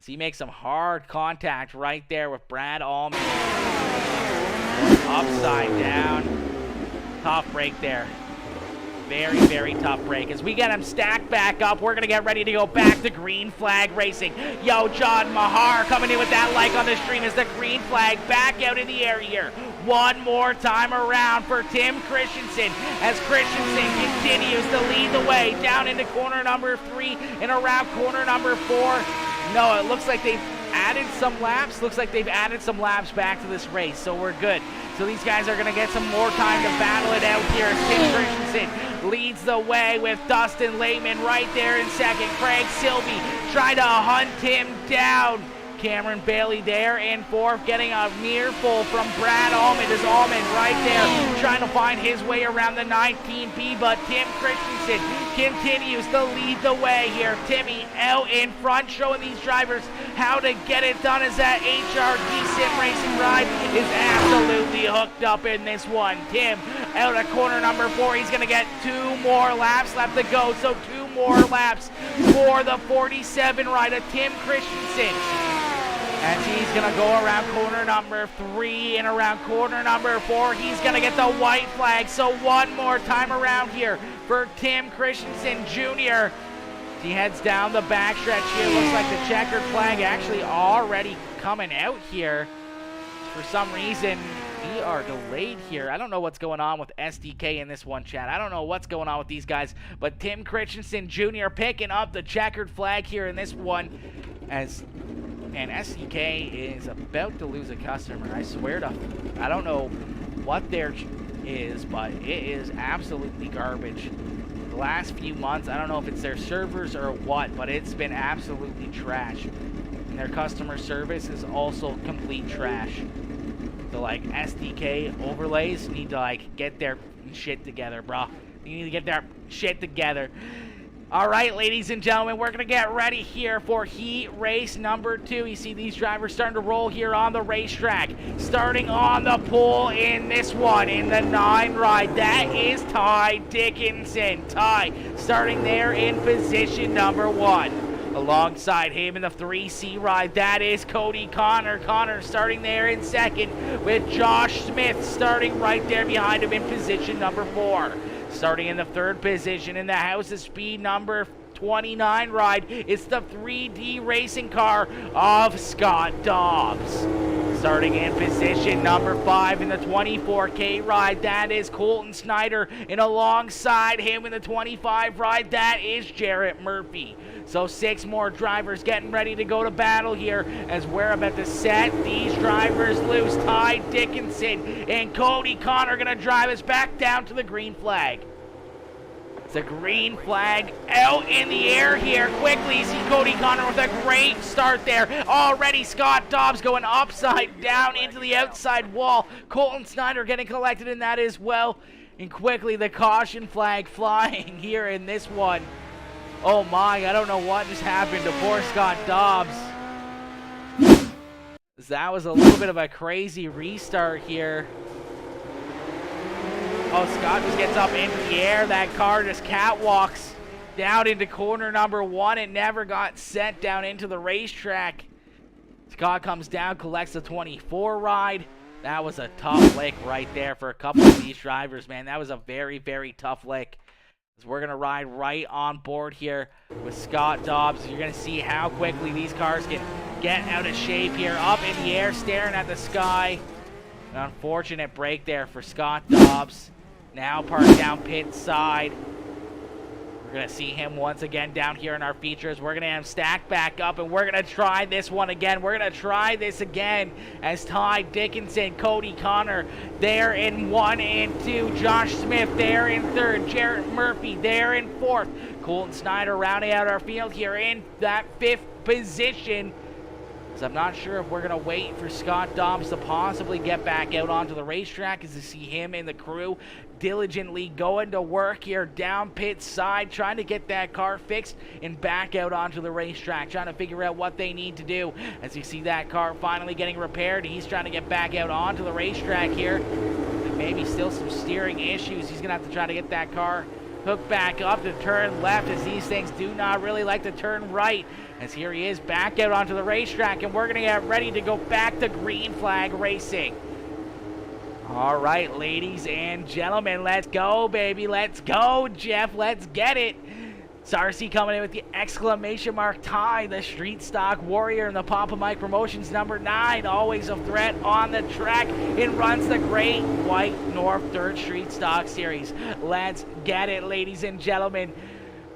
A: So he makes some hard contact right there with Brad Almond. Upside down. Tough break there. Very, very tough break. As we get him stacked back up, we're going to get ready to go back to green flag racing. Yo, John Mahar coming in with that like on the stream as the green flag back out in the air here. One more time around for Tim Christensen, as Christensen continues to lead the way down into corner number 3 and around corner number 4. No, it looks like they've added some laps. Looks like they've added some laps back to this race, so we're good. So these guys are going to get some more time to battle it out here. Tim Christensen leads the way with Dustin Lehman right there in second. Craig Silvey trying to hunt him down. Cameron Bailey there in 4th, getting a near full from Brad Almond. Is Almond right there trying to find his way around the 19B, but Tim Christensen continues to lead the way here. Timmy out in front, showing these drivers how to get it done, as that HRD Sim Racing ride is absolutely hooked up in this one. Tim out of corner number 4. He's going to get 2 more laps left to go, so 2 more laps for the 47 ride of Tim Christensen. And he's going to go around corner number 3 and around corner number 4. He's going to get the white flag. So one more time around here for Tim Christensen Jr. He heads down the backstretch here. Looks like the checkered flag actually already coming out here. For some reason, we are delayed here. I don't know what's going on with SDK in this one, chat. I don't know what's going on with these guys. But Tim Christensen Jr. picking up the checkered flag here in this one. And SDK is about to lose a customer. I swear to, I don't know what there is, but it is absolutely garbage. The last few months, I don't know if it's their servers or what, but it's been absolutely trash. And their customer service is also complete trash. So like SDK overlays need to like get their shit together, bro. You need to get their shit together. All right, ladies and gentlemen, we're going to get ready here for heat race number 2. You see these drivers starting to roll here on the racetrack. Starting on the pole in this one, in the 9 ride, that is Ty Dickinson. Ty starting there in position number 1. Alongside him in the 3C ride, that is Cody Connor. Connor starting there in second with Josh Smith starting right there behind him in position number 4. Starting in the 3rd position in the House of Speed number 29 ride, it's the 3D racing car of Scott Dobbs. Starting in position number 5 in the 24K ride, that is Colton Snyder. And alongside him in the 25 ride, that is Jarrett Murphy. So 6 more drivers getting ready to go to battle here as we're about to set these drivers loose. Ty Dickinson and Cody Connor going to drive us back down to the green flag. It's a green flag out in the air here. Quickly, see Cody Connor with a great start there. Already Scott Dobbs going upside down into the outside wall. Colton Snyder getting collected in that as well. And quickly the caution flag flying here in this one. Oh my, I don't know what just happened to poor Scott Dobbs. That was a little bit of a crazy restart here. Oh, Scott just gets up into the air. That car just catwalks down into corner number 1. It never got sent down into the racetrack. Scott comes down, collects the 24 ride. That was a tough lick right there for a couple of these drivers, man. That was a very, very tough lick. We're going to ride right on board here with Scott Dobbs. You're going to see how quickly these cars can get out of shape here. Up in the air, staring at the sky. An unfortunate break there for Scott Dobbs. Now parked down pit side. We're going to see him once again down here in our features. We're going to have him stacked back up, and we're going to try this one again. We're going to try this again as Ty Dickinson, Cody Connor there in 1 and 2. Josh Smith there in 3rd. Jarrett Murphy there in 4th. Colton Snyder rounding out our field here in that 5th position. I'm not sure if we're going to wait for Scott Dobbs to possibly get back out onto the racetrack, as to see him and the crew diligently going to work here down pit side, trying to get that car fixed and back out onto the racetrack, trying to figure out what they need to do. As you see that car finally getting repaired, he's trying to get back out onto the racetrack here. And maybe still some steering issues. He's going to have to try to get that car hooked back up to turn left, as these things do not really like to turn right. As here he is back out onto the racetrack, and we're going to get ready to go back to green flag racing. All right, ladies and gentlemen, let's go, baby. Let's go, Jeff. Let's get it. Sarcy coming in with the exclamation mark Ty, the street stock warrior, and the Papa Mike Promotions number 9. Always a threat on the track. It runs the Great White North Dirt Street Stock Series. Let's get it, ladies and gentlemen.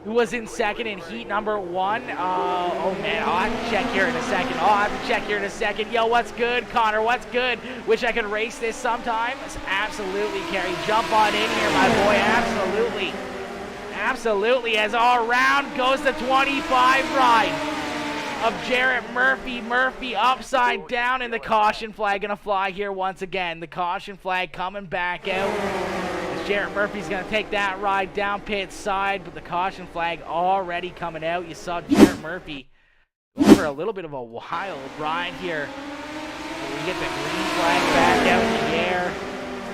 A: Who was in second in heat number 1? Oh man, I'll have to check here in a second. Yo, what's good, Connor? What's good? Wish I could race this sometime. Absolutely, Kerry. Jump on in here, my boy. Absolutely. Absolutely, as all around goes the 25 ride of Jarrett Murphy. Murphy upside down, and the caution flag gonna fly here once again. The caution flag coming back out. As Jarrett Murphy's gonna take that ride down pit side, but the caution flag already coming out. You saw Jarrett Murphy go for a little bit of a wild ride here. We get the green flag back out in the air.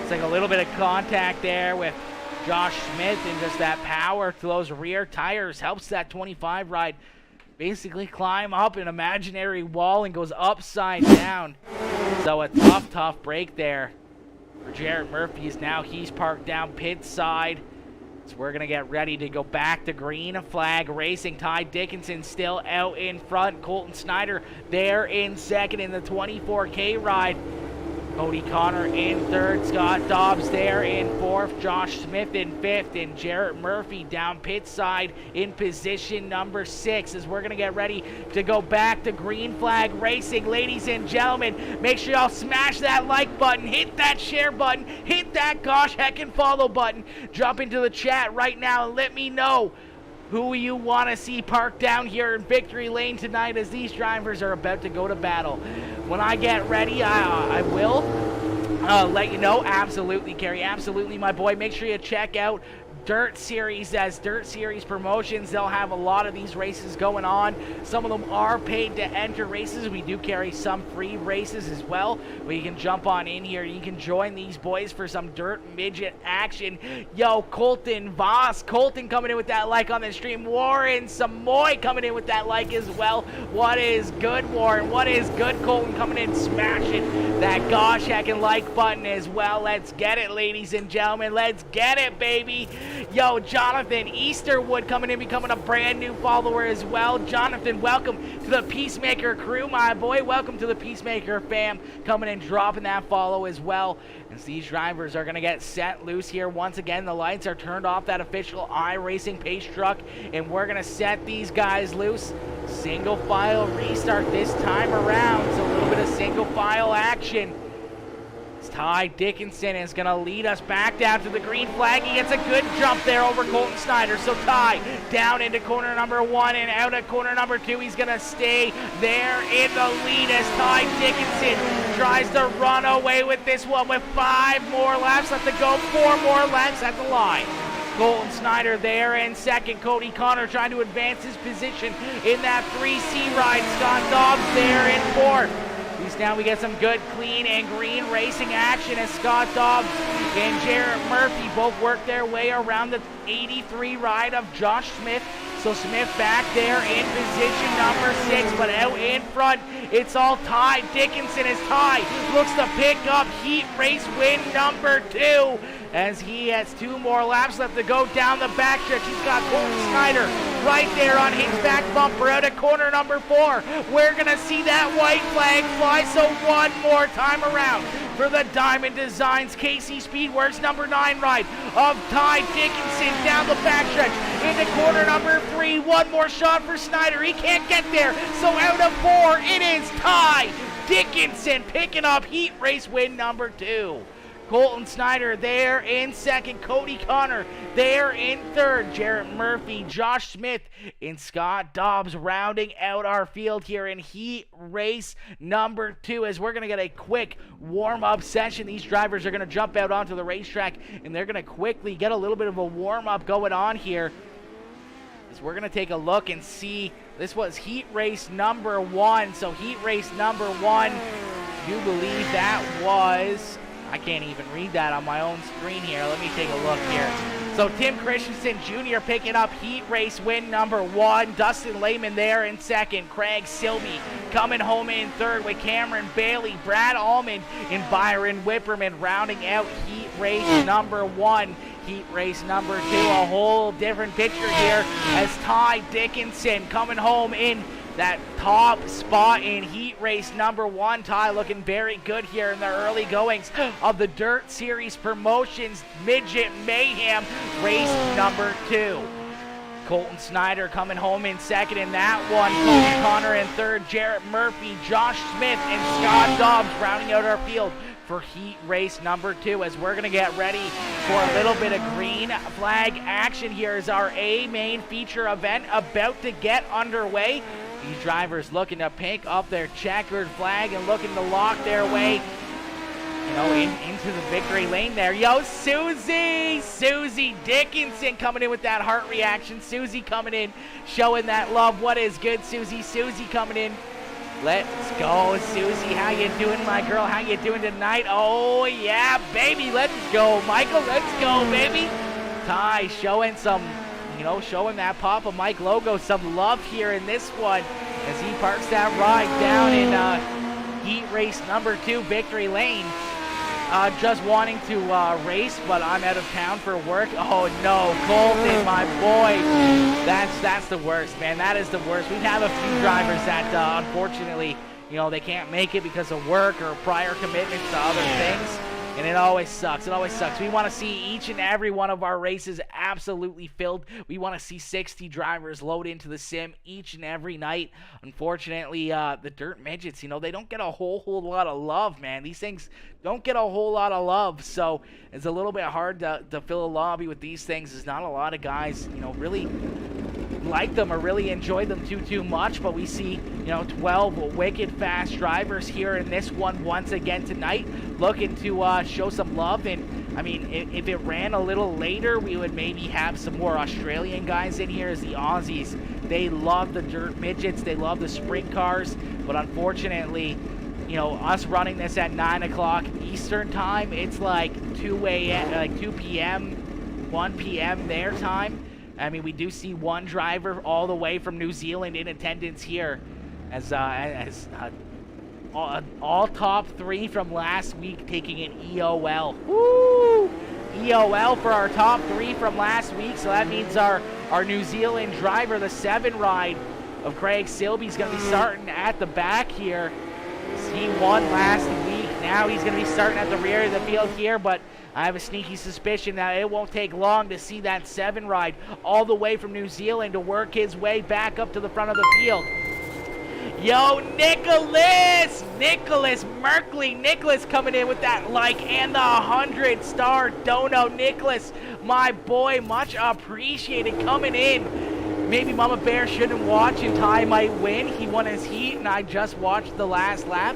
A: It's like a little bit of contact there with Josh Smith, and just that power to those rear tires helps that 25 ride basically climb up an imaginary wall and goes upside down. So a tough break there for Jarrett Murphy. Now he's parked down pit side. So we're going to get ready to go back to green flag racing. Ty Dickinson still out in front. Colton Snyder there in second in the 24K ride. Cody Connor in 3rd, Scott Dobbs there in 4th, Josh Smith in 5th, and Jarrett Murphy down pit side in position number 6 as we're going to get ready to go back to green flag racing. Ladies and gentlemen, make sure y'all smash that like button, hit that share button, hit that gosh heckin' follow button. Jump into the chat right now and let me know who you want to see parked down here in victory lane tonight, as these drivers are about to go to battle. When I get ready, I will let you know. Absolutely, Kerry. Absolutely, my boy. Make sure you check out DIRT Series, as DIRT Series promotions. They'll have a lot of these races going on. Some of them are paid to enter races. We do carry some free races as well, where you can jump on in here. You can join these boys for some dirt midget action. Yo, Colton Voss, Colton coming in with that like on the stream. Warren Samoy coming in with that like as well. What is good, Warren? What is good, Colton coming in smashing that gosh heckin' like button as well. Let's get it, ladies and gentlemen. Let's get it, baby. Yo, Jonathan Easterwood coming in, becoming a brand new follower as well. Jonathan, welcome to the Peacemaker crew, my boy. Welcome to the Peacemaker fam, coming and dropping that follow as well. As these drivers are going to get set loose here. Once again, the lights are turned off, that official iRacing pace truck, and we're going to set these guys loose. Single file restart this time around. So a little bit of single file action. Ty Dickinson is going to lead us back down to the green flag. He gets a good jump there over Colton Snyder. So Ty down into corner number 1 and out at corner number 2. He's going to stay there in the lead as Ty Dickinson tries to run away with this one with 5 more laps left to go. 4 more laps at the line. Colton Snyder there in second. Cody Connor trying to advance his position in that 3C ride. Scott Dobbs there in fourth. Now we get some good clean and green racing action as Scott Dobbs and Jarrett Murphy both work their way around the 83 ride of Josh Smith. So Smith back there in position number 6, but out in front, it's all Ty Dickinson as Ty looks to pick up heat race win number 2. As he has 2 more laps left to go down the backstretch. He's got Colton Snyder right there on his back bumper out of corner number 4. We're going to see that white flag fly, so one more time around for the Diamond Designs KC Speedworks number 9 ride of Ty Dickinson down the backstretch into corner number 3. One more shot for Snyder. He can't get there, so out of 4, it is Ty Dickinson picking up heat race win number 2. Colton Snyder there in second. Cody Connor there in third. Jarrett Murphy, Josh Smith, and Scott Dobbs rounding out our field here in heat race number 2 as we're going to get a quick warm-up session. These drivers are going to jump out onto the racetrack and they're going to quickly get a little bit of a warm-up going on here. As we're going to take a look and see, this was heat race number 1. So heat race number 1, you believe that was... I can't even read that on my own screen here. Let me take a look here. So Tim Christensen Jr. picking up heat race win number 1. Dustin Lehman there in second. Craig Silby coming home in third with Cameron Bailey, Brad Allman, and Byron Whipperman rounding out heat race number 1. Heat race number 2, a whole different picture here as Ty Dickinson coming home in that top spot in heat race number 1. Ty looking very good here in the early goings of the DIRT Series Promotions Midget Mayhem race number 2. Colton Snyder coming home in second in that one. Cody Connor in third. Jarrett Murphy, Josh Smith, and Scott Dobbs rounding out our field for heat race number 2 as we're going to get ready for a little bit of green flag action here as our A main feature event about to get underway. These drivers looking to pick up their checkered flag and looking to lock their way, you know, into the victory lane there. Yo, Susie Dickinson coming in with that heart reaction. Susie coming in, showing that love. What is good, Susie? Susie coming in. Let's go, Susie. How you doing, my girl? How you doing tonight? Oh, yeah, baby. Let's go, Michael. Let's go, baby. Ty showing some... you know, showing that Papa Mike logo some love here in this one as he parks that ride down in heat race number 2 victory lane. Just wanting to race, but I'm out of town for work. Oh no, Colton, my boy. That's the worst, man. That is the worst. We have a few drivers that unfortunately, you know, they can't make it because of work or prior commitments to other things. And it always sucks. It always sucks. We want to see each and every one of our races absolutely filled. We want to see 60 drivers load into the sim each and every night. Unfortunately, the Dirt Midgets, you know, they don't get a whole lot of love, man. These things don't get a whole lot of love. So it's a little bit hard to fill a lobby with these things. There's not a lot of guys, you know, really like them or really enjoy them too much, but we see, you know, 12 wicked fast drivers here in this one once again tonight, looking to show some love. And I mean, if it ran a little later, we would maybe have some more Australian guys in here, as the Aussies, they love the dirt midgets, they love the sprint cars, but unfortunately, you know, us running this at 9 o'clock Eastern time, it's like 2 a.m., like 2 p.m., 1 p.m. their time. I mean, we do see one driver all the way from New Zealand in attendance here, as all top 3 from last week taking an EOL. Woo! EOL for our top 3 from last week, so that means our New Zealand driver, the 7 ride of Craig Silby, is going to be starting at the back here. He won last week. Now he's going to be starting at the rear of the field here, but I have a sneaky suspicion that it won't take long to see that 7 ride all the way from New Zealand to work his way back up to the front of the field. Yo, Nicholas Merkley coming in with that like and the 100-star dono. Nicholas, my boy, much appreciated coming in. Maybe Mama Bear shouldn't watch and Ty might win. He won his heat and I just watched the last lap.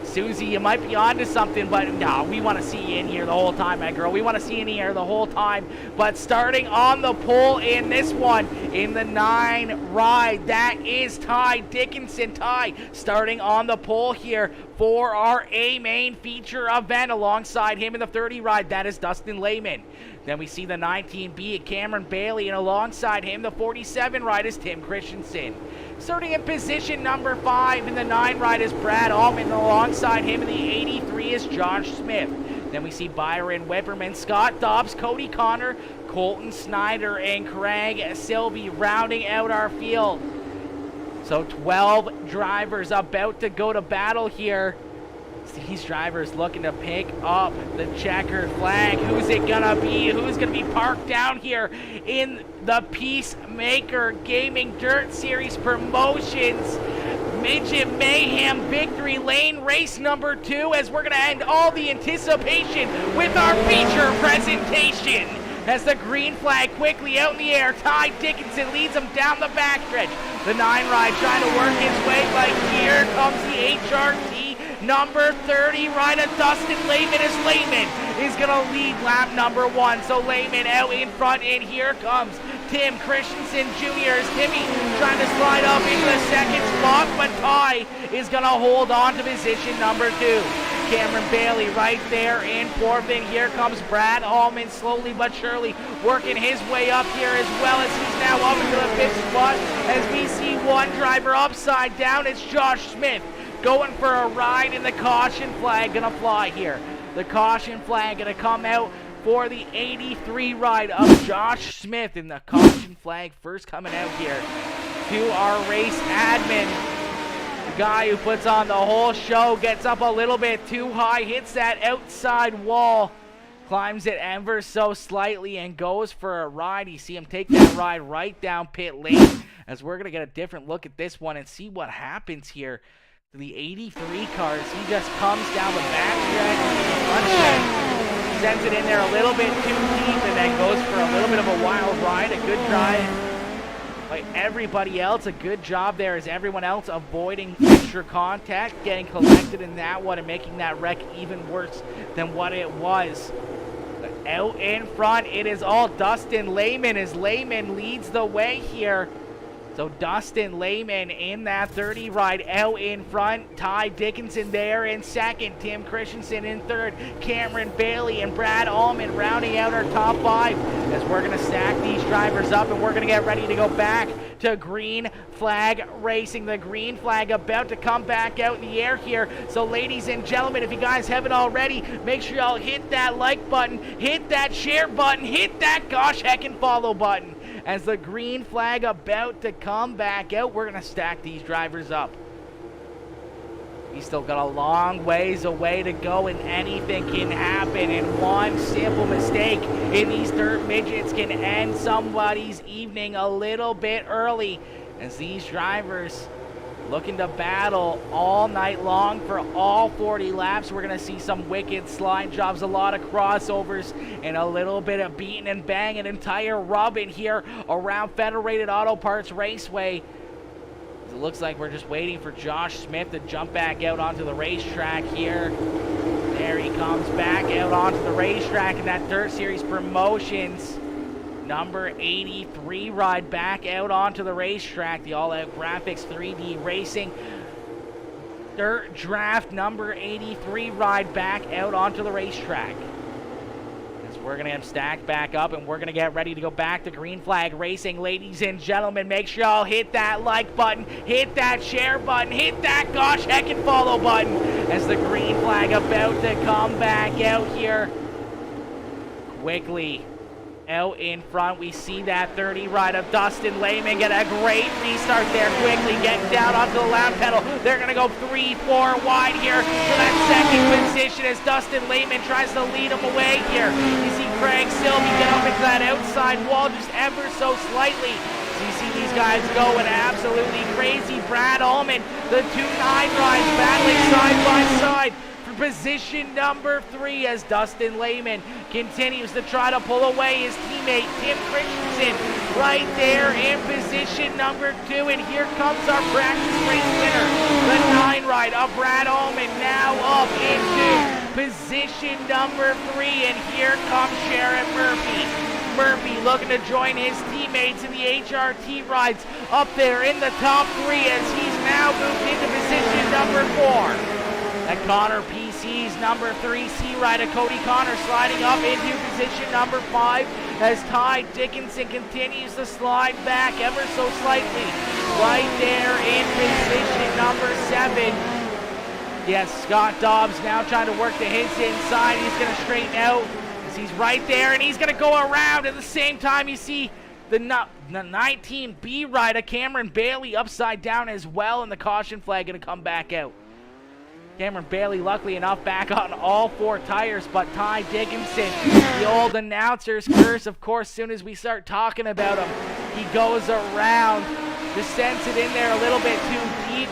A: Susie, you might be onto something, but no, we want to see you in here the whole time, my girl. We want to see you in here the whole time. But starting on the pole in this one, in the 9 ride, that is Ty Dickinson. Ty starting on the pole here for our A main feature event. Alongside him in the 30 ride, that is Dustin Lehman. Then we see the 19B at Cameron Bailey, and alongside him, the 47 ride is Tim Christensen. Starting in position number 5 in the 9 ride is Brad Altman. Alongside him in the 83 is Josh Smith. Then we see Byron Whipperman, Scott Dobbs, Cody Connor, Colton Snyder, and Craig Silby rounding out our field. So 12 drivers about to go to battle here. These drivers looking to pick up the checkered flag. Who's it gonna be? Who's gonna be parked down here in the Peacemaker Gaming Dirt Series Promotions Midget Mayhem Victory Lane race number 2, as we're gonna end all the anticipation with our feature presentation. As the green flag quickly out in the air, Ty Dickinson leads him down the backstretch. The 9 ride trying to work his way, but here comes the HRT number 30 rider Dustin Lehman, as Lehman is going to lead lap number 1. So Lehman out in front, and here comes Tim Christensen Jr. as Timmy trying to slide up into the 2nd spot, but Ty is going to hold on to position number 2. Cameron Bailey right there in 4th, and here comes Brad Allman slowly but surely working his way up here, as well as he's now up into the 5th spot, as we see one driver upside down. It's Josh Smith going for a ride, and the caution flag gonna fly here. The caution flag gonna come out for the 83 ride of Josh Smith, and the caution flag first coming out here to our race admin. The guy who puts on the whole show gets up a little bit too high, hits that outside wall, climbs it ever so slightly, and goes for a ride. You see him take that ride right down pit lane, as we're gonna get a different look at this one and see what happens here. The 83 cars, he just comes down the backstretch, sends it in there a little bit too deep, and then goes for a little bit of a wild ride. A good drive by everybody else. A good job there as everyone else avoiding extra contact, getting collected in that one, and making that wreck even worse than what it was. Out in front, it is all Dustin Lehman, as Lehman leads the way here. So Dustin Lehman in that 30 ride out in front. Ty Dickinson there in 2nd. Tim Christensen in 3rd. Cameron Bailey and Brad Allman rounding out our top 5, as we're going to stack these drivers up, and we're going to get ready to go back to green flag racing. The green flag about to come back out in the air here. So ladies and gentlemen, if you guys haven't already, make sure y'all hit that like button, hit that share button, hit that gosh heckin' follow button. As the green flag about to come back out, we're going to stack these drivers up. He's still got a long ways away to go, and anything can happen. And one simple mistake in these dirt midgets can end somebody's evening a little bit early, as these drivers looking to battle all night long for all 40 laps. We're going to see some wicked slide jobs, a lot of crossovers, and a little bit of beating and banging, entire rubbing here around Federated Auto Parts Raceway. It looks like we're just waiting for Josh Smith to jump back out onto the racetrack here. there. He comes back out onto the racetrack in that Dirt Series Promotions number 83 ride back out onto the racetrack. The all-out graphics 3D Racing Dirt Draft number 83 ride back out onto the racetrack. We're going to get stacked back up, and we're going to get ready to go back to green flag racing. Ladies and gentlemen, make sure y'all hit that like button, hit that share button, hit that gosh heck and follow button as the green flag about to come back out here. Quickly out in front, we see that 30 ride of Dustin Lehman get a great restart there. Quickly getting down onto the lap pedal. They're going to go 3-4 wide here for that second position as Dustin Lehman tries to lead him away here. You see Craig Silvey get up into that outside wall just ever so slightly. So you see these guys going absolutely crazy. Brad Ullman, the 2-9 rides battling side by side for position number 3 as Dustin Lehman continues to try to pull away his teammate Tim Christensen right there in position number 2. And here comes our practice race winner, the 9 ride of Brad Ullman, now up into position number 3. And here comes Sharon Murphy. Murphy looking to join his teammates in the HRT rides up there in the top 3 as he's now moved into position number 4. That Connor PC's number 3 C-Rider Cody Connor sliding up into position number 5 as Ty Dickinson continues to slide back ever so slightly right there in position number 7. Yes, Scott Dobbs now trying to work to his inside. He's going to straighten out as he's right there, and he's going to go around. At the same time, you see the 19B rider Cameron Bailey upside down as well, and the caution flag going to come back out. Cameron Bailey, luckily enough, back on all 4 tires, but Ty Dickinson, the old announcer's curse, of course, as soon as we start talking about him, he goes around, just sends it in there a little bit too deep,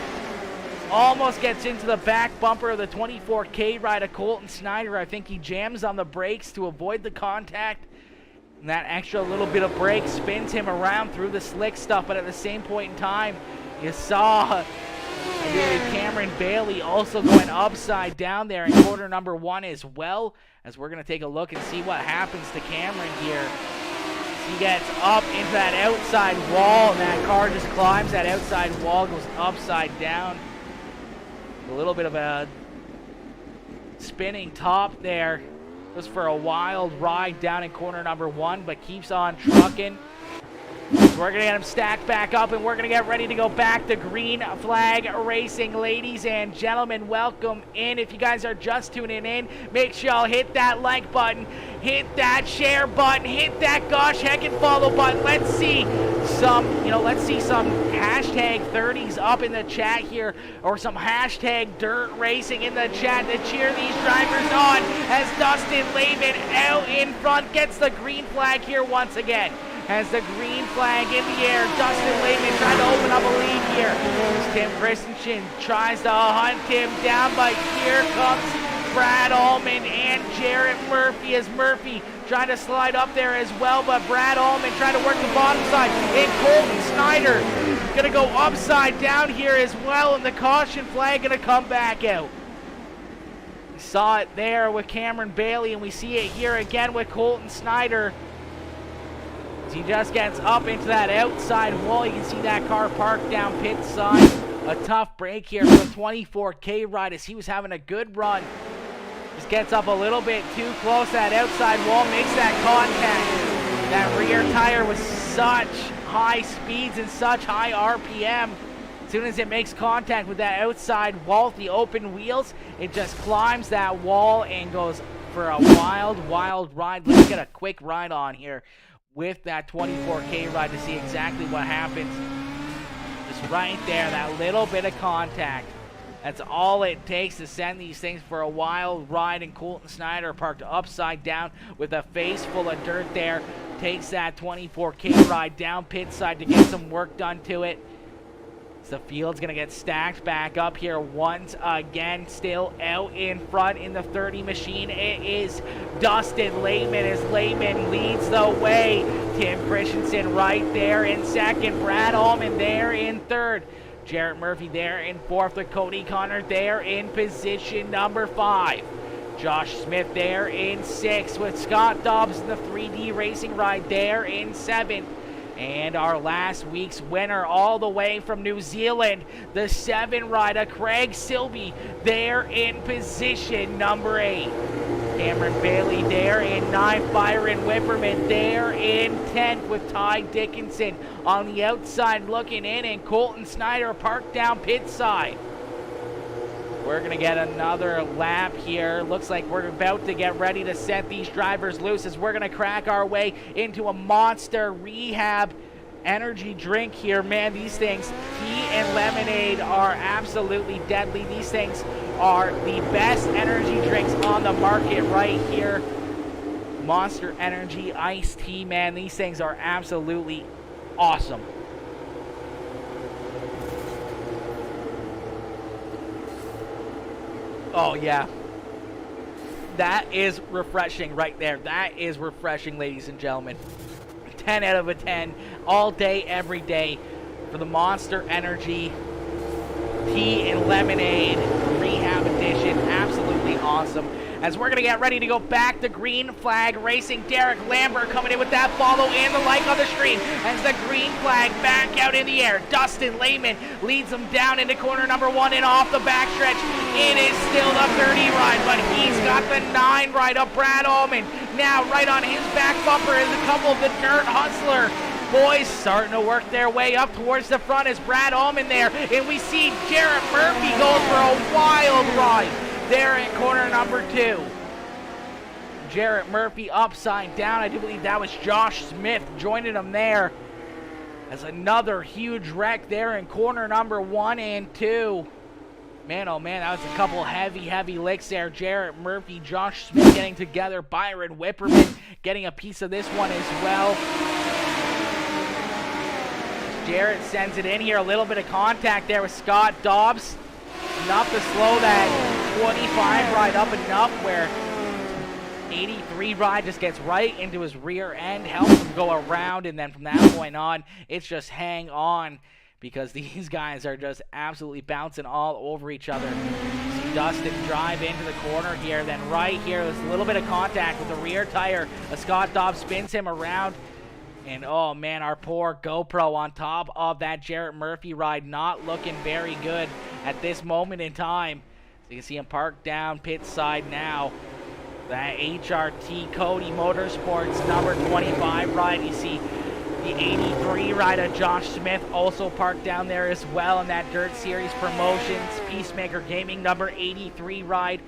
A: almost gets into the back bumper of the 24K rider Colton Snyder. I think he jams on the brakes to avoid the contact, and that extra little bit of brake spins him around through the slick stuff, but at the same point in time, you saw Cameron Bailey also going upside down there in quarter number 1 as well, as we're going to take a look and see what happens to Cameron here. He gets up into that outside wall, and that car just climbs that outside wall, goes upside down. A little bit of a spinning top there. Goes for a wild ride down in corner number 1, but keeps on trucking. We're going to get him stacked back up, and we're going to get ready to go back to green flag racing. Ladies and gentlemen, welcome in. If you guys are just tuning in, make sure y'all hit that like button, hit that share button, hit that gosh heck and follow button. Let's see some hashtag 30s up in the chat here, or some hashtag dirt racing in the chat to cheer these drivers on as Dustin Lehman out in front gets the green flag here once again. Has the green flag in the air. Dustin Lehman trying to open up a lead here. As Tim Christensen tries to hunt him down, but here comes Brad Ullman and Jarrett Murphy as Murphy trying to slide up there as well, but Brad Ullman trying to work the bottom side. And Colton Snyder going to go upside down here as well, and the caution flag going to come back out. We saw it there with Cameron Bailey, and we see it here again with Colton Snyder. He just gets up into that outside wall. You can see that car parked down pit side. A tough break here for the 24K ride as he was having a good run. Just gets up a little bit too close to that outside wall, makes that contact. That rear tire with such high speeds and such high RPM. As soon as it makes contact with that outside wall, the open wheels, it just climbs that wall and goes for a wild ride. Let's get a quick ride on here with that 24K ride to see exactly what happens. Just right there, that little bit of contact. That's all it takes to send these things for a wild ride. And Colton Snyder, parked upside down with a face full of dirt there, takes that 24K ride down pit side to get some work done to it. The field's going to get stacked back up here once again. Still out in front in the 30 machine, it is Dustin Lehman as Lehman leads the way. Tim Christensen right there in second. Brad Ullman there in third. Jarrett Murphy there in fourth with Cody Connor there in position number 5. Josh Smith there in 6th with Scott Dobbs in the 3D Racing ride there in 7th. And our last week's winner all the way from New Zealand, the 7 rider Craig Silby there in position number 8. Cameron Bailey there in 9th, Byron Whipperman there in 10th with Ty Dickinson on the outside looking in, and Colton Snyder parked down pit side. We're going to get another lap here. Looks like we're about to get ready to set these drivers loose as we're going to crack our way into a Monster Rehab energy drink here. Man, these things, tea and lemonade, are absolutely deadly. These things are the best energy drinks on the market right here. Monster Energy Iced Tea, man, these things are absolutely awesome. Oh, yeah. That is refreshing right there. That is refreshing, ladies and gentlemen. 10 out of a 10, all day, every day, for the Monster Energy Tea and Lemonade Rehab Edition. Absolutely awesome. As we're going to get ready to go back to green flag racing, Derek Lambert coming in with that follow and the like on the stream. As the green flag back out in the air, Dustin Lehman leads them down into corner number 1 and off the backstretch. It is still the 30 ride, but he's got the 9 ride up. Brad Allman now right on his back bumper is a couple of the Dirt Hustler boys starting to work their way up towards the front as Brad Allman there, and we see Jarrett Murphy goes for a wild ride there in corner number 2. Jarrett Murphy upside down. I do believe that was Josh Smith joining him there. As another huge wreck there in corner number 1 and 2. Man, oh man, that was a couple heavy licks there. Jarrett Murphy, Josh Smith getting together. Byron Whipperman getting a piece of this one as well. Jarrett sends it in here. A little bit of contact there with Scott Dobbs. Enough to slow that 25 ride up enough where 83 ride just gets right into his rear end, helps him go around, and then from that point on, it's just hang on because these guys are just absolutely bouncing all over each other. See Dustin drive into the corner here, then right here, there's a little bit of contact with the rear tire. Scott Dobbs spins him around. And oh man, our poor GoPro on top of that Jarrett Murphy ride not looking very good at this moment in time. So you can see him parked down pit side now. That HRT Cody Motorsports number 25 ride. You see the 83 ride of Josh Smith also parked down there as well in that Dirt Series Promotions Peacemaker Gaming number 83 ride.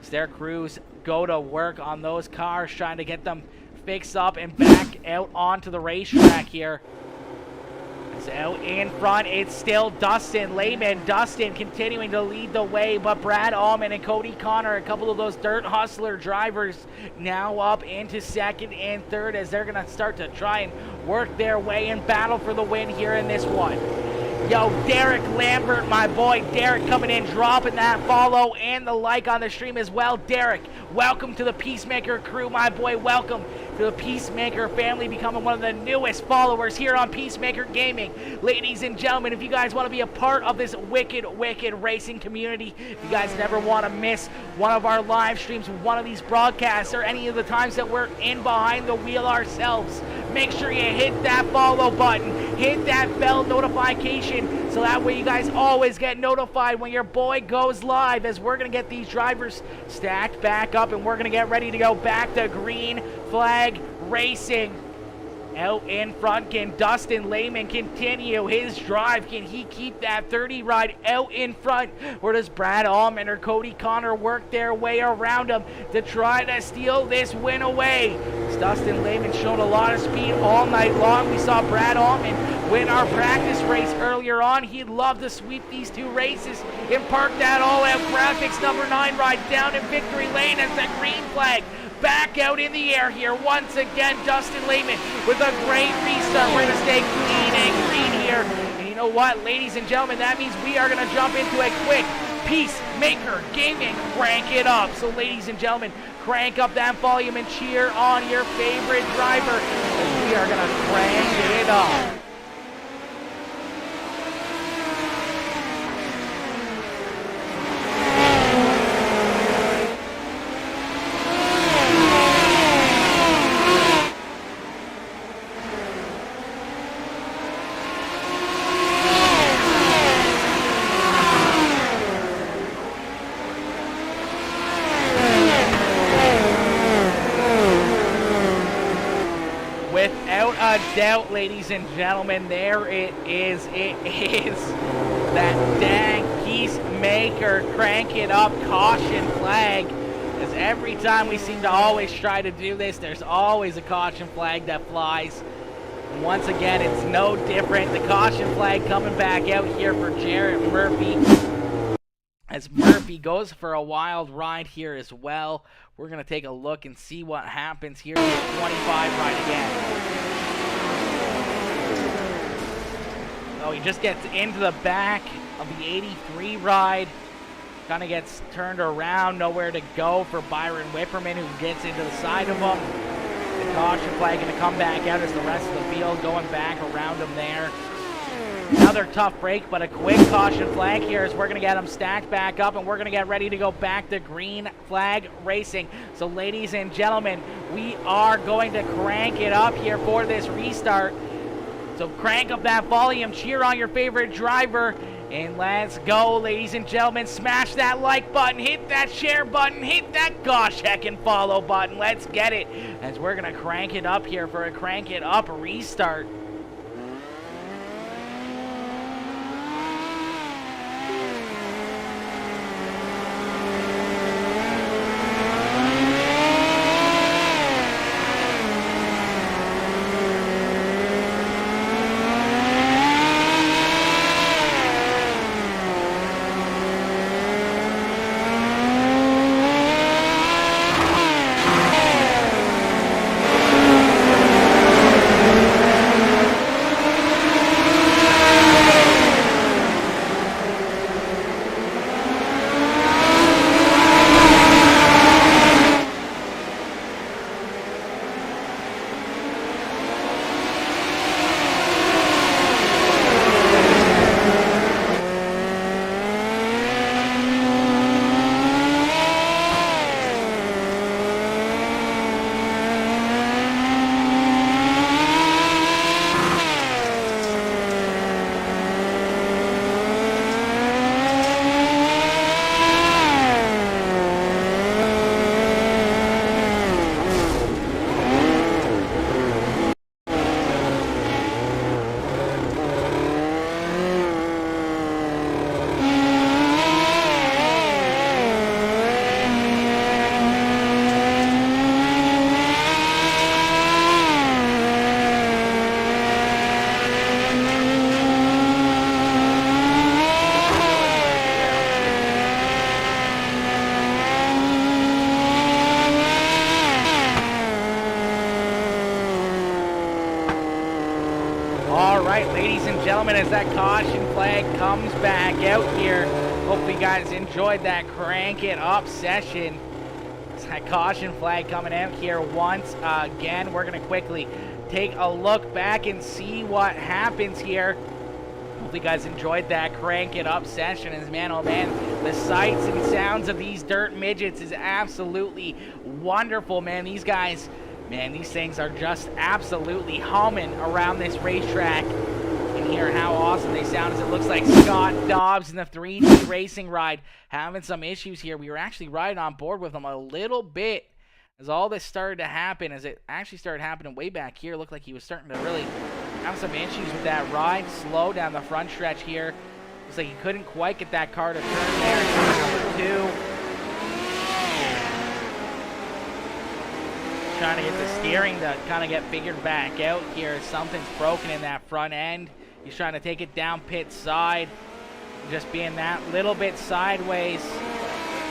A: As their crews go to work on those cars, trying to get them fix up and back out onto the racetrack here. It's out in front. It's still Dustin Lehman. Dustin continuing to lead the way, but Brad Allman and Cody Connor, a couple of those Dirt Hustler drivers, now up into 2nd and 3rd as they're going to start to try and work their way and battle for the win here in this one. Yo, Derek Lambert, my boy Derek, coming in, dropping that follow and the like on the stream as well. Derek, welcome to the Peacemaker crew, my boy. Welcome to the Peacemaker family, becoming one of the newest followers here on Peacemaker Gaming. Ladies and gentlemen, if you guys want to be a part of this wicked racing community, if you guys never want to miss one of our live streams, one of these broadcasts, or any of the times that we're in behind the wheel ourselves, make sure you hit that follow button, hit that bell notification, so that way you guys always get notified when your boy goes live, as we're going to get these drivers stacked back up and we're going to get ready to go back to green flag racing. Out in front, can Dustin Lehman continue his drive? Can he keep that 30 ride out in front? Or does Brad Allman or Cody Connor work their way around him to try to steal this win away? Dustin Lehman showed a lot of speed all night long. We saw Brad Allman win our practice race earlier on. He'd love to sweep these two races and park that all-out graphics number 9 ride down in victory lane as the green flag back out in the air here. Once again, Dustin Lehman with a great restart. We're going to stay clean and green here. And you know what, ladies and gentlemen, that means we are going to jump into a quick Peacemaker Gaming crank it up. So ladies and gentlemen, crank up that volume and cheer on your favorite driver, as we are going to crank it up. out, ladies and gentlemen. There it is. It is that dang Peacemaker. Crank it up, caution flag. As every time we seem to always try to do this, there's always a caution flag that flies. And once again, it's no different. The caution flag coming back out here for Jarrett Murphy. As Murphy goes for a wild ride here as well. We're going to take a look and see what happens here in the 25 ride again. Oh, he just gets into the back of the 83 ride. Kind of gets turned around, nowhere to go for Byron Whipperman, who gets into the side of him. The caution flag going to come back out as the rest of the field going back around him there. Another tough break, but a quick caution flag here as we're going to get him stacked back up, and we're going to get ready to go back to green flag racing. So, ladies and gentlemen, we are going to crank it up here for this restart. So crank up that volume, cheer on your favorite driver, and let's go, ladies and gentlemen. Smash that like button, hit that share button, hit that gosh heck and follow button. Let's get it as we're going to crank it up here for a crank it up restart. Ladies and gentlemen, as that caution flag comes back out here, hopefully you guys enjoyed that crank it up session. It's that caution flag coming out here once again. We're going to quickly take a look back and see what happens here. Hopefully you guys enjoyed that crank it up session. As man, oh man, the sights and sounds of these dirt midgets is absolutely wonderful, man. These guys, man, these things are just absolutely humming around this racetrack. And hear how awesome they sound as it looks like Scott Dobbs in the 3D racing ride having some issues here. We were actually riding on board with him a little bit as all this started to happen, as it actually started happening way back here. It looked like he was starting to really have some issues with that ride. Slow down the front stretch here. Looks like he couldn't quite get that car to turn there. Number 2. Trying to get the steering to kind of get figured back out here. Something's broken in that front end. He's trying to take it down pit side. Just being that little bit sideways.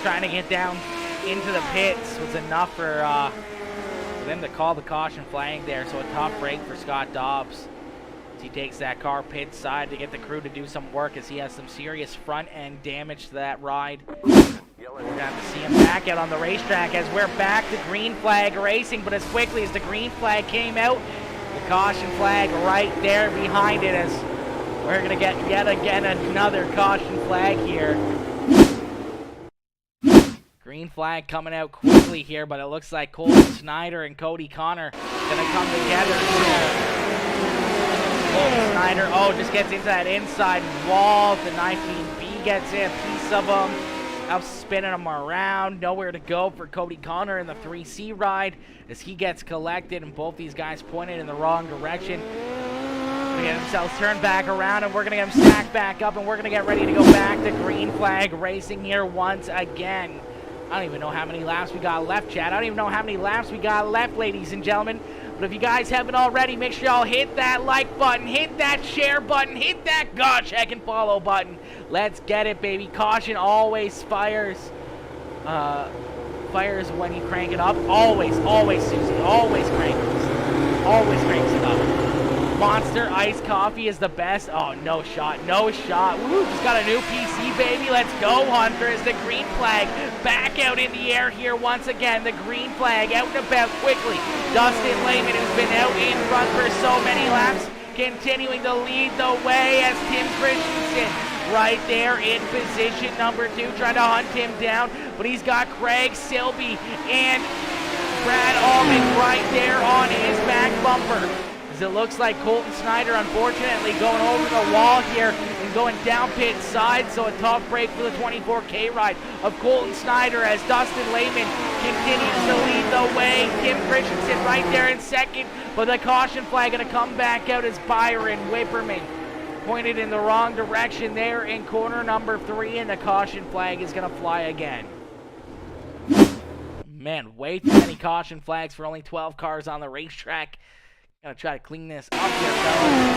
A: Trying to get down into the pits was enough for them to call the caution flag there. So a tough break for Scott Dobbs. As he takes that car pit side to get the crew to do some work, as he has some serious front end damage to that ride. We're going to have to see him back out on the racetrack as we're back to green flag racing. But as quickly as the green flag came out, the caution flag right there behind it, as we're going to get yet again another caution flag here. Green flag coming out quickly here, but it looks like Colton Snyder and Cody Connor going to come together here. Colton Snyder, just gets into that inside wall. The 19B gets in a piece of him. Out spinning him around. Nowhere to go for Cody Connor in the 3C ride as he gets collected, and both these guys pointed in the wrong direction. Gonna get themselves turned back around, and we're gonna get them stacked back up, and we're gonna get ready to go back to green flag racing here once again. I don't even know how many laps we got left, Chad. I don't even know how many laps we got left, ladies and gentlemen. But if you guys haven't already, make sure y'all hit that like button, hit that share button, hit that check and follow button. Let's get it, baby. Caution always fires. Fires when you crank it up. Always, Susie. Always cranks it up. Monster iced coffee is the best. Oh, no shot. Woo, just got a new PC, baby. Let's go, Hunter. As the green flag back out in the air here once again. The green flag out and about quickly. Dustin Lehman, who's been out in front for so many laps, continuing to lead the way as Tim Christensen right there in position number 2, trying to hunt him down. But he's got Craig Silby and Brad Allman right there on his back bumper. It looks like Colton Snyder, unfortunately, going over the wall here and going down pit side. So a tough break for the 24K ride of Colton Snyder as Dustin Lehman continues to lead the way. Tim Christensen right there in second, but the caution flag going to come back out as Byron Whipperman pointed in the wrong direction there in corner number 3, and the caution flag is going to fly again. Man, way too many caution flags for only 12 cars on the racetrack. Gotta try to clean this up here, fellas.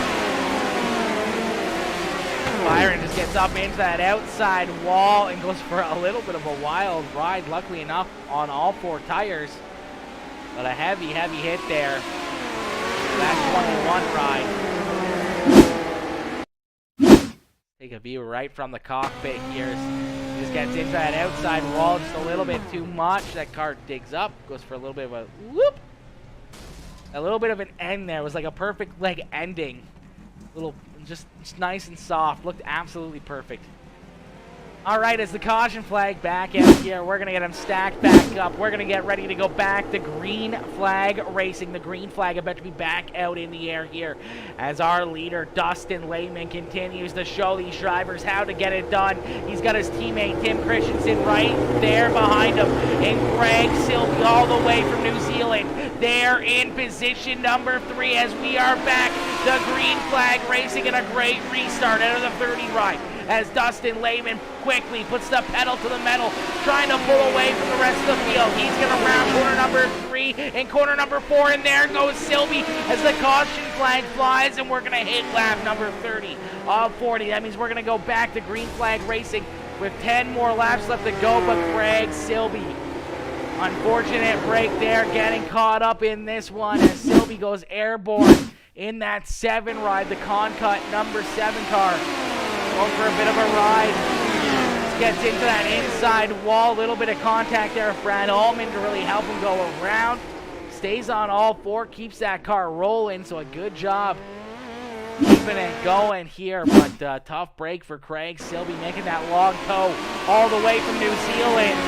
A: Byron just gets up into that outside wall and goes for a little bit of a wild ride, luckily enough, on all 4 tires. But a heavy hit there. That 21 ride. Take a view right from the cockpit here. He just gets into that outside wall just a little bit too much. That car digs up, goes for a little bit of a whoop. A little bit of an end there. It was like a perfect leg ending. Just nice and soft. Looked absolutely perfect. All right, as the caution flag back out here, we're going to get them stacked back up. We're going to get ready to go back to green flag racing. The green flag about to be back out in the air here as our leader, Dustin Lehman, continues to show these drivers how to get it done. He's got his teammate, Tim Christensen, right there behind him. And Craig Silby all the way from New Zealand there in position number 3 as we are back. The green flag racing and a great restart out of the 30 ride. As Dustin Lehman quickly puts the pedal to the metal, trying to pull away from the rest of the field. He's going to round corner number 3 and corner number 4, and there goes Silby as the caution flag flies, and we're going to hit lap number 30 of 40. That means we're going to go back to green flag racing with 10 more laps left to go, but Craig Silby, unfortunate break there, getting caught up in this one as Silby goes airborne in that 7 ride, the Concut number 7 car. Going for a bit of a ride. Just gets into that inside wall. A little bit of contact there with Brad Allman to really help him go around. Stays on all 4, keeps that car rolling, so a good job keeping it going here. But tough break for Craig Silby, making that long tow all the way from New Zealand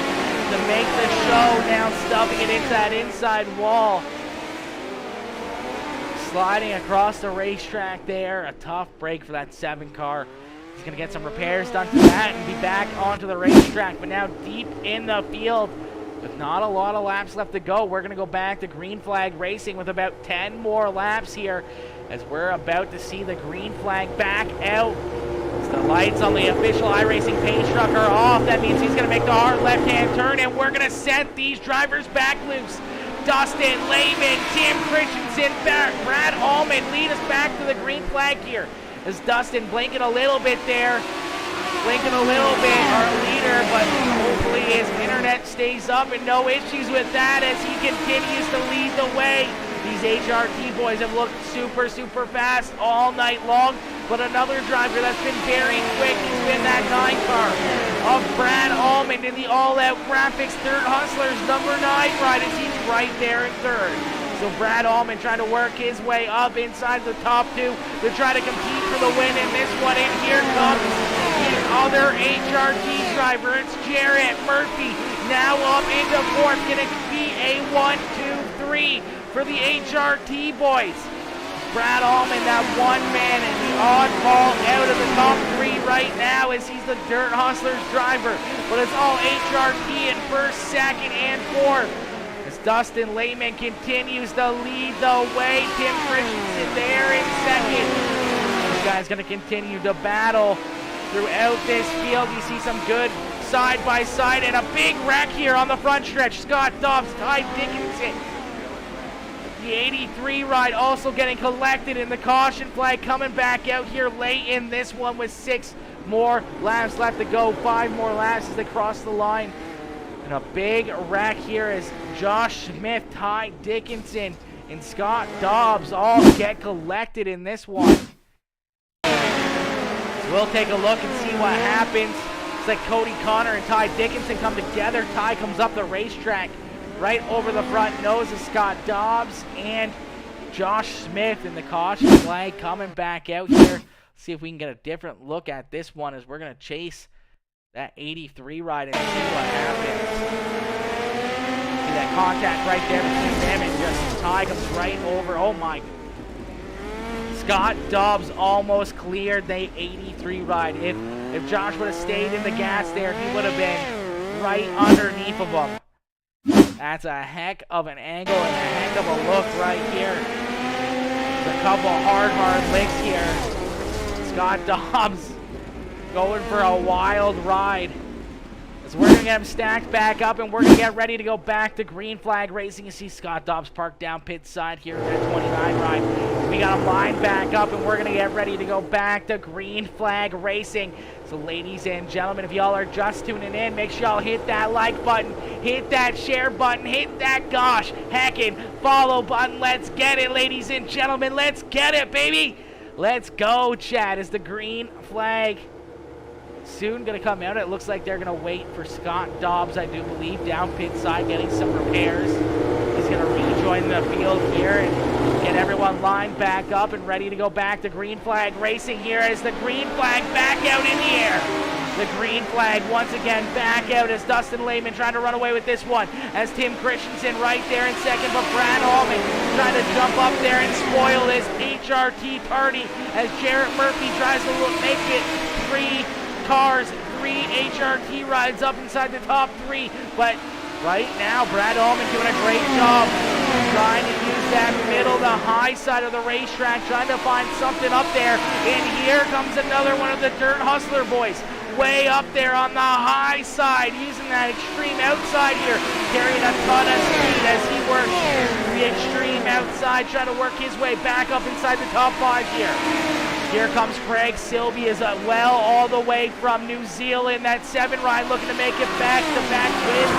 A: to make the show, now stuffing it into that inside wall. Sliding across the racetrack there. A tough break for that 7 car. He's going to get some repairs done to that and be back onto the racetrack. But now deep in the field with not a lot of laps left to go. We're going to go back to green flag racing with about 10 more laps here as we're about to see the green flag back out. As the lights on the official iRacing paint truck are off. That means he's going to make the hard left-hand turn, and we're going to set these drivers back loose. Dustin Lehman, Tim Christensen, Brad Allman lead us back to the green flag here. As Dustin blinking a little bit there, our leader, but hopefully his internet stays up and no issues with that as he continues to lead the way. These HRT boys have looked super fast all night long, but another driver that's been very quick has been that 9 car of Brad Allman in the all-out graphics Dirt Hustlers number 9 ride as he's right there in 3rd. So Brad Allman trying to work his way up inside the top 2 to try to compete for the win in this one. And here comes the other HRT driver. It's Jarrett Murphy now up into 4th. Going to be a 1, 2, 3 for the HRT boys. Brad Allman, that one man, and the oddball out of the top 3 right now as he's the Dirt Hustlers driver. But it's all HRT in first, second, and fourth. As Dustin Lehman continues to lead the way, Tim Christensen there in second. This guy's going to continue to battle throughout this field. You see some good side by side and a big wreck here on the front stretch. Scott Dobbs, Ty Dickinson. The 83 ride also getting collected in the caution flag, coming back out here late in this one with 6 more laps left to go. 5 more laps as they cross the line. And a big wreck here as Josh Smith, Ty Dickinson, and Scott Dobbs all get collected in this one. So we'll take a look and see what happens. It's like Cody Connor and Ty Dickinson come together. Ty comes up the racetrack right over the front nose of Scott Dobbs and Josh Smith in the caution flag coming back out here. See if we can get a different look at this one as we're going to chase that 83 ride and see what happens. See that contact right there between them and just Ty comes right over. Oh my. Scott Dobbs almost cleared the 83 ride. If Josh would have stayed in the gas there, he would have been right underneath of him. That's a heck of an angle and a heck of a look right here. There's a couple hard licks here. Scott Dobbs going for a wild ride. So we're going to get him stacked back up and we're going to get ready to go back to green flag racing. You see Scott Dobbs parked down pit side here in that 29 ride. We got him lined back up and we're going to get ready to go back to green flag racing. So ladies and gentlemen, if y'all are just tuning in, make sure y'all hit that like button, hit that share button, hit that gosh heckin' follow button. Let's get it, ladies and gentlemen. Let's get it, baby. Let's go, Chad. Is the green flag soon going to come out? It looks like they're going to wait for Scott Dobbs, I do believe, down pit side getting some repairs. He's going to rejoin the field here and get everyone lined back up and ready to go back to green flag racing here as the green flag back out in the air. The green flag once again back out as Dustin Lehman trying to run away with this one as Tim Christensen right there in second, but Brad Allman trying to jump up there and spoil this HRT party as Jarrett Murphy tries to make it 3 cars, 3 HRT rides up inside the top 3, but right now Brad Allman doing a great job trying to use that middle, the high side of the racetrack, trying to find something up there, and here comes another one of the Dirt Hustler boys, way up there on the high side, using that extreme outside here, carrying a ton of speed as he works the extreme outside, trying to work his way back up inside the top 5 here. Here comes Craig Silby as well, all the way from New Zealand. That 7 ride looking to make it back-to-back wins.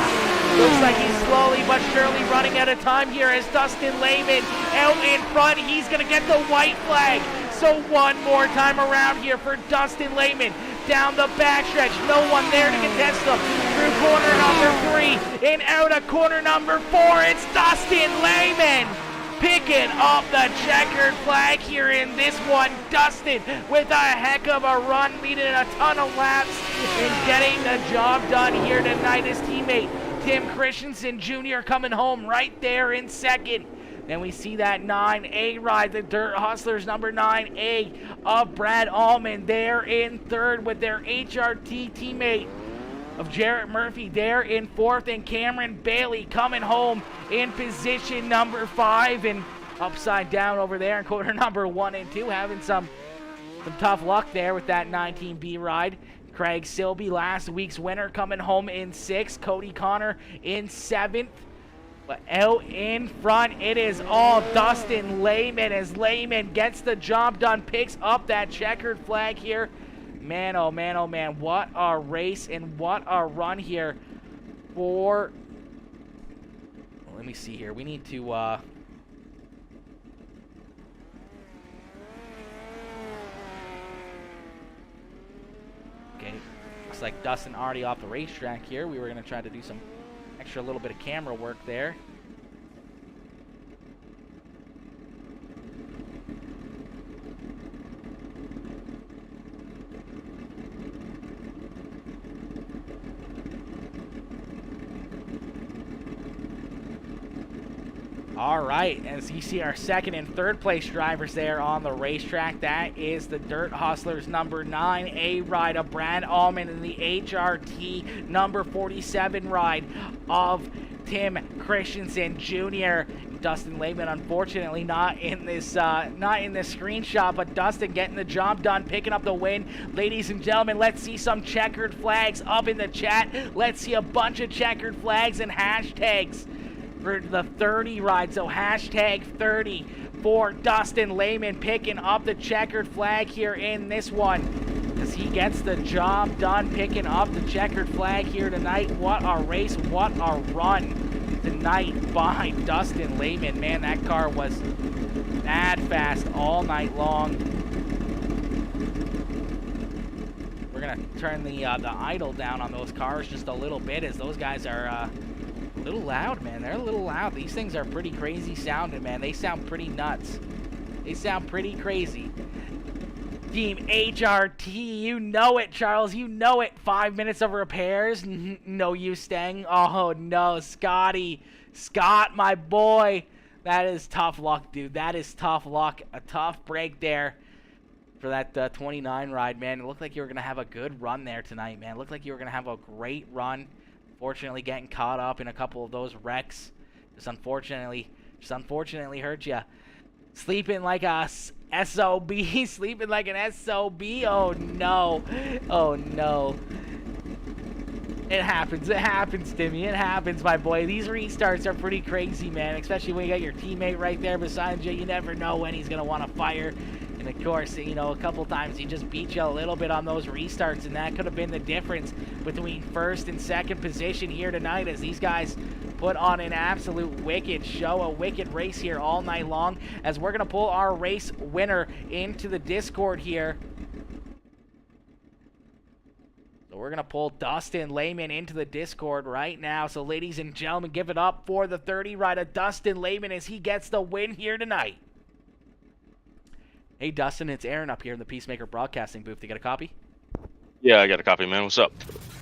A: Looks like he's slowly but surely running out of time here as Dustin Lehman out in front. He's going to get the white flag. So one more time around here for Dustin Lehman. Down the backstretch, no one there to contest him. Through corner number 3 and out of corner number 4, it's Dustin Lehman picking up the checkered flag here in this one. Dustin with a heck of a run, leading a ton of laps and getting the job done here tonight. His teammate Tim Christensen Jr. coming home right there in second. Then we see that 9A ride, the Dirt Hustlers number 9A of Brad Allman there in third with their HRT teammate of Jarrett Murphy there in fourth, and Cameron Bailey coming home in position number 5, and upside down over there in quarter number 1 and 2, having some tough luck there with that 19B ride. Craig Silby, last week's winner, coming home in 6th. Cody Connor in 7th. But out in front, it is all Dustin Lehman as Lehman gets the job done, picks up that checkered flag here. Man, oh man, what a race and what a run here for... Let me see here. We need to... Okay, looks like Dustin already off the racetrack here. We were going to try to do some extra little bit of camera work there. All right, as you see our second and third place drivers there on the racetrack, that is the Dirt Hustlers number 9 A ride of Brad Allman and the HRT number 47 ride of Tim Christensen Jr. Dustin Lehman, unfortunately, not in this screenshot, but Dustin getting the job done, picking up the win. Ladies and gentlemen, let's see some checkered flags up in the chat. Let's see a bunch of checkered flags and hashtags for the 30 ride. So hashtag 30 for Dustin Lehman, picking up the checkered flag here in this one, as he gets the job done, picking up the checkered flag here tonight. What a race, what a run tonight by Dustin Lehman. Man, that car was mad fast all night long. We're gonna turn the idle down on those cars just a little bit, as those guys are a little loud, man. They're a little loud. These things are pretty crazy sounding, man. They sound pretty nuts. They sound pretty crazy. Team HRT, you know it, Charles. You know it. 5 minutes of repairs. No use staying. Oh, no. Scott, my boy. That is tough luck, dude. That is tough luck. A tough break there for that 29 ride, man. It looked like you were going to have a good run there tonight, man. It looked like you were going to have a great run. Fortunately, getting caught up in a couple of those wrecks just unfortunately hurt you. Sleeping like a SOB, sleeping like an SOB. Oh no, oh no. It happens, Timmy. It happens, my boy. These restarts are pretty crazy, man, especially when you got your teammate right there beside you. You never know when he's gonna want to fire. And of course, you know, a couple times he just beat you a little bit on those restarts, and that could have been the difference between first and second position here tonight, as these guys put on an absolute wicked show, a wicked race here all night long, as we're going to pull our race winner into the Discord here. So we're going to pull Dustin Lehman into the Discord right now. So ladies and gentlemen, give it up for the 30 ride of Dustin Lehman as he gets the win here tonight. Hey, Dustin, it's Aaron up here in the Peacemaker Broadcasting booth. You got a copy?
B: Yeah, I got a copy, man. What's up?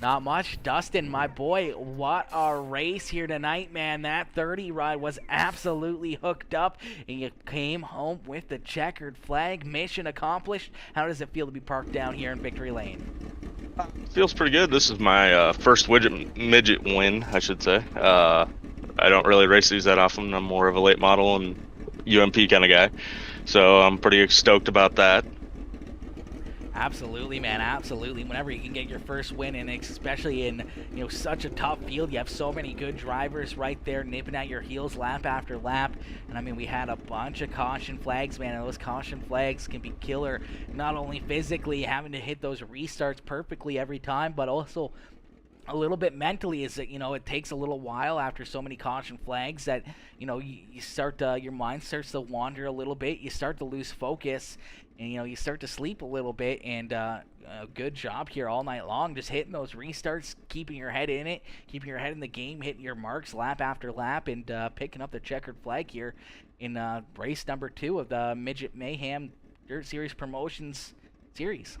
A: Not much. Dustin, my boy, what a race here tonight, man. That 30 ride was absolutely hooked up, and you came home with the checkered flag. Mission accomplished. How does it feel to be parked down here in Victory Lane?
B: Feels pretty good. This is my first midget win, I should say. I don't really race these that often. I'm more of a late model and UMP kind of guy. So I'm pretty stoked about that.
A: Absolutely, man, absolutely. Whenever you can get your first win, and especially in, you know, such a tough field, you have so many good drivers right there nipping at your heels lap after lap. And I mean, we had a bunch of caution flags, man, and those caution flags can be killer, not only physically having to hit those restarts perfectly every time, but also a little bit mentally, is that, you know, it takes a little while after so many caution flags that, you know, you start to, your mind starts to wander a little bit, you start to lose focus, and, you know, you start to sleep a little bit. And a good job here all night long, just hitting those restarts, keeping your head in it, keeping your head in the game, hitting your marks lap after lap, and picking up the checkered flag here in race number 2 of the Midget Mayhem Dirt Series Promotions series.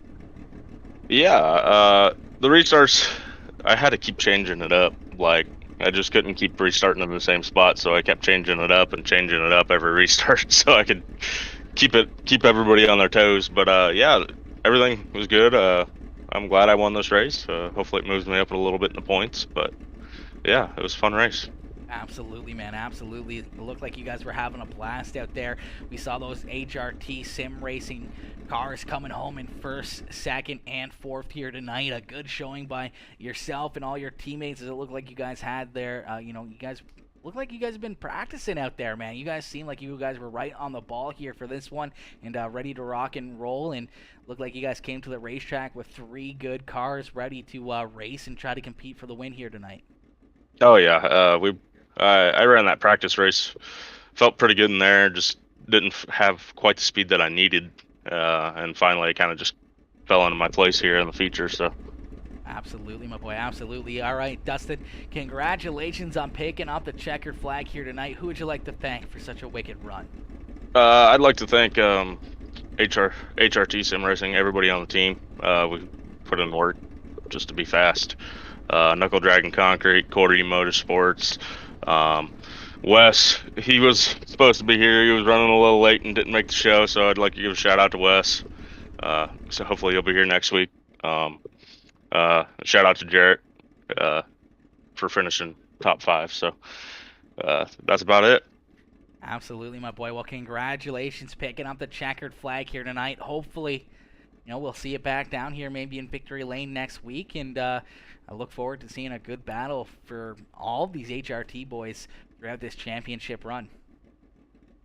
B: Yeah, the restarts, I had to keep changing it up. Like, I just couldn't keep restarting in the same spot, so I kept changing it up every restart so I could keep everybody on their toes. But yeah, everything was good. I'm glad I won this race. Hopefully it moves me up a little bit in the points, but yeah, it was a fun race.
A: Absolutely, man, absolutely. It looked like you guys were having a blast out there. We saw those HRT sim racing cars coming home in first, second, and fourth here tonight. A good showing by yourself and all your teammates, as it looked like you guys had there. You know, you guys look like you guys have been practicing out there, man. You guys seem like you guys were right on the ball here for this one, and ready to rock and roll. And looked like you guys came to the racetrack with 3 good cars ready to race and try to compete for the win here tonight.
B: Oh yeah, I ran that practice race, felt pretty good in there, just didn't have quite the speed that I needed, and finally it kind of just fell into my place here in the feature. So
A: absolutely, my boy, absolutely. All right, Dustin, congratulations on picking up the checkered flag here tonight. Who would you like to thank for such a wicked run?
B: I'd like to thank HRT Sim Racing, everybody on the team. We put in work just to be fast. Knuckle Dragon Concrete, Cordy Motorsports, Wes, he was supposed to be here. He was running a little late and didn't make the show, so I'd like to give a shout out to Wes. So hopefully he'll be here next week. Shout out to Jarrett for finishing top 5. So that's about it.
A: Absolutely, my boy. Well, congratulations picking up the checkered flag here tonight. Hopefully, we'll see it back down here maybe in Victory Lane next week, and I look forward to seeing a good battle for all of these HRT boys throughout this championship run.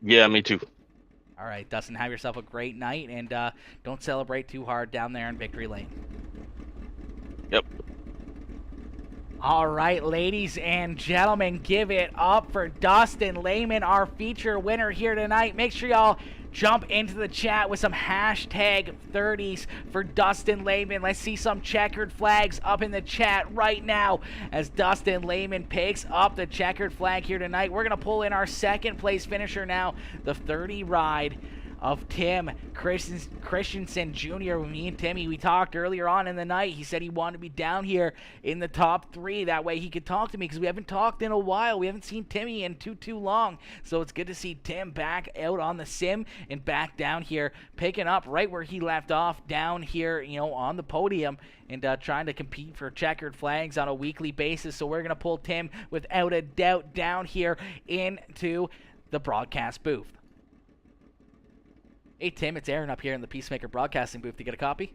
B: Yeah, me too.
A: All right, Dustin, have yourself a great night, and don't celebrate too hard down there in Victory Lane.
B: Yep.
A: All right, ladies and gentlemen, give it up for Dustin Lehman, our feature winner here tonight. Make sure y'all jump into the chat with some hashtag 30s for Dustin Lehman. Let's see some checkered flags up in the chat right now as Dustin Lehman picks up the checkered flag here tonight. We're going to pull in our second place finisher now, the 30 ride of Tim Christensen Jr. Me and Timmy, we talked earlier on in the night. He said he wanted to be down here in the top 3. That way he could talk to me because we haven't talked in a while. We haven't seen Timmy in too long. So it's good to see Tim back out on the sim and back down here, picking up right where he left off down here, on the podium and trying to compete for checkered flags on a weekly basis. So we're going to pull Tim without a doubt down here into the broadcast booth. Hey, Tim, it's Aaron up here in the Peacemaker Broadcasting booth. To get a copy?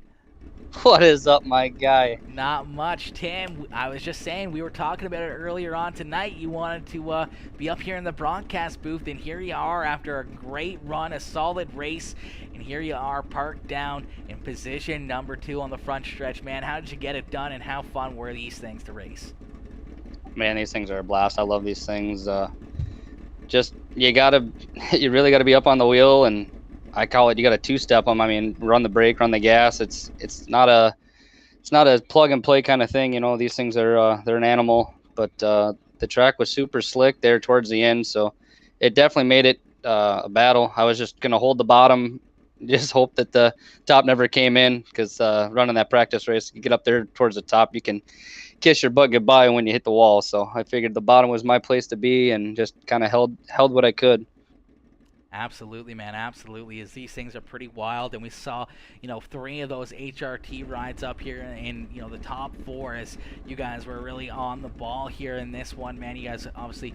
C: What is up, my guy?
A: Not much, Tim. I was just saying, we were talking about it earlier on tonight. You wanted to be up here in the broadcast booth, and here you are after a great run, a solid race, and here you are parked down in position number 2 on the front stretch, man. How did you get it done, and how fun were these things to race?
C: Man, these things are a blast. I love these things. You really gotta be up on the wheel, and I call it, you got to 2-step them. I mean, run the brake, run the gas. It's not a plug and play kind of thing. These things are they're an animal. But the track was super slick there towards the end, so it definitely made it a battle. I was just gonna hold the bottom, just hope that the top never came in, because running that practice race, you get up there towards the top, you can kiss your butt goodbye when you hit the wall. So I figured the bottom was my place to be, and just kind of held what I could.
A: Absolutely, man, absolutely, as these things are pretty wild, and we saw, 3 of those HRT rides up here in, the top 4, as you guys were really on the ball here in this one, man. You guys obviously,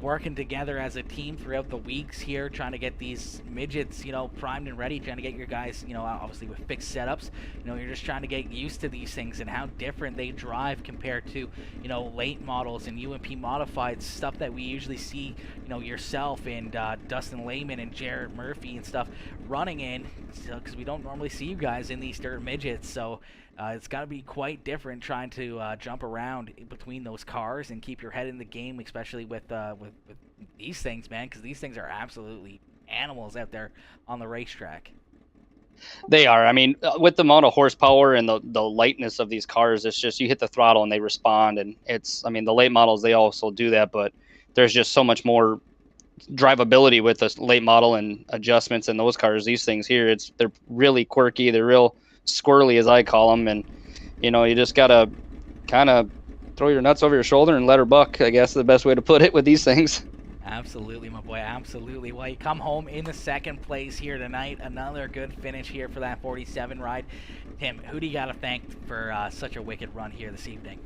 A: working together as a team throughout the weeks here, trying to get these midgets, primed and ready, trying to get your guys, obviously with fixed setups, you're just trying to get used to these things and how different they drive compared to, late models and UMP modified stuff that we usually see, yourself and Dustin Lehman and Jared Murphy and stuff running in, because we don't normally see you guys in these dirt midgets. So it's got to be quite different trying to jump around between those cars and keep your head in the game, especially with these things, man, because these things are absolutely animals out there on the racetrack.
C: They are. I mean, with the amount of horsepower and the lightness of these cars, it's just you hit the throttle and they respond. And the late models, they also do that, but there's just so much more drivability with a late model and adjustments in those cars. These things here, they're really quirky, they're real squirrely, as I call them, and you just gotta kind of throw your nuts over your shoulder and let her buck, I guess is the best way to put it with these things.
A: Absolutely, my boy, absolutely. Well, you come home in the second place here tonight. Another good finish here for that 47 ride. Tim, who do you gotta thank for such a wicked run here this evening?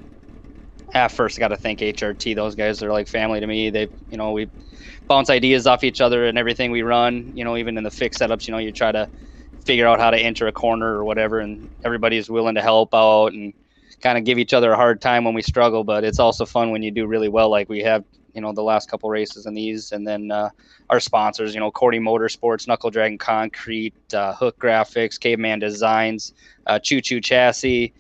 C: First, I got to thank HRT. Those guys are like family to me. We bounce ideas off each other and everything we run. Even in the fixed setups, you try to figure out how to enter a corner or whatever, and everybody's willing to help out and kind of give each other a hard time when we struggle. But it's also fun when you do really well, like we have, the last couple races in these. And then our sponsors, Cordy Motorsports, Knuckle Dragon Concrete, Hook Graphics, Caveman Designs, Choo Choo Chassis,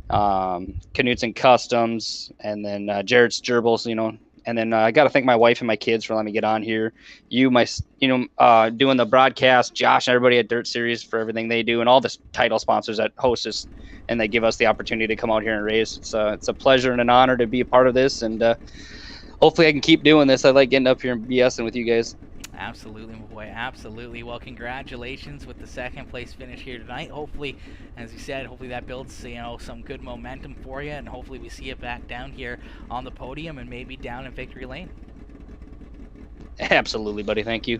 C: Knutson Customs, and then Jared's Gerbils, and then I got to thank my wife and my kids for letting me get on here. Doing the broadcast, Josh and everybody at DIRT Series for everything they do, and all the title sponsors that host us, and they give us the opportunity to come out here and race. It's a pleasure and an honor to be a part of this, and hopefully I can keep doing this. I like getting up here and BSing with you guys.
A: Absolutely, my boy, absolutely. Well, congratulations with the second place finish here tonight. Hopefully, as you said, hopefully that builds some good momentum for you, and hopefully we see it back down here on the podium and maybe down in Victory Lane.
C: Absolutely, buddy. Thank you.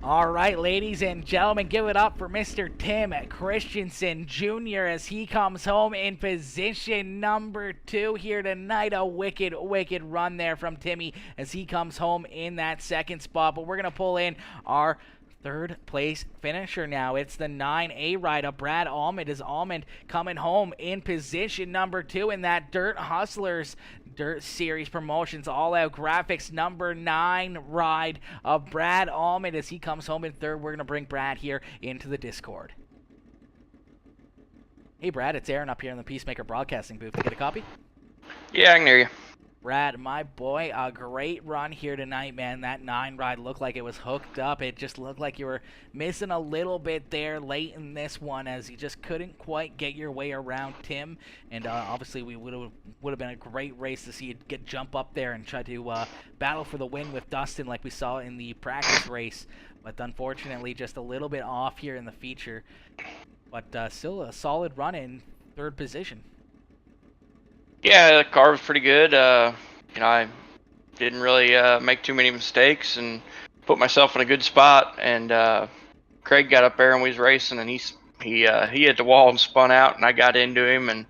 A: All right, ladies and gentlemen, give it up for Mr. Tim Christensen Jr. as he comes home in position number 2 here tonight. A wicked, wicked run there from Timmy as he comes home in that second spot. But we're going to pull in our third place finisher now. It's the 9A rider, Brad Almond. Is Almond coming home in position number 2 in that DIRT Hustlers DIRT Series Promotions All-Out Graphics number 9 ride of Brad Almond. As he comes home in third, we're going to bring Brad here into the Discord. Hey, Brad, it's Aaron up here in the Peacemaker Broadcasting booth. To get a copy?
D: Yeah, I can hear you.
A: Brad, my boy, a great run here tonight, man. That 9 ride looked like it was hooked up. It just looked like you were missing a little bit there late in this one as you just couldn't quite get your way around Tim. And obviously, we would have been a great race to see you jump up there and try to battle for the win with Dustin like we saw in the practice race. But unfortunately, just a little bit off here in the feature. But still a solid run in third position.
D: Yeah, the car was pretty good. I didn't really make too many mistakes and put myself in a good spot. And Craig got up there and we was racing, and he hit the wall and spun out, and I got into him, and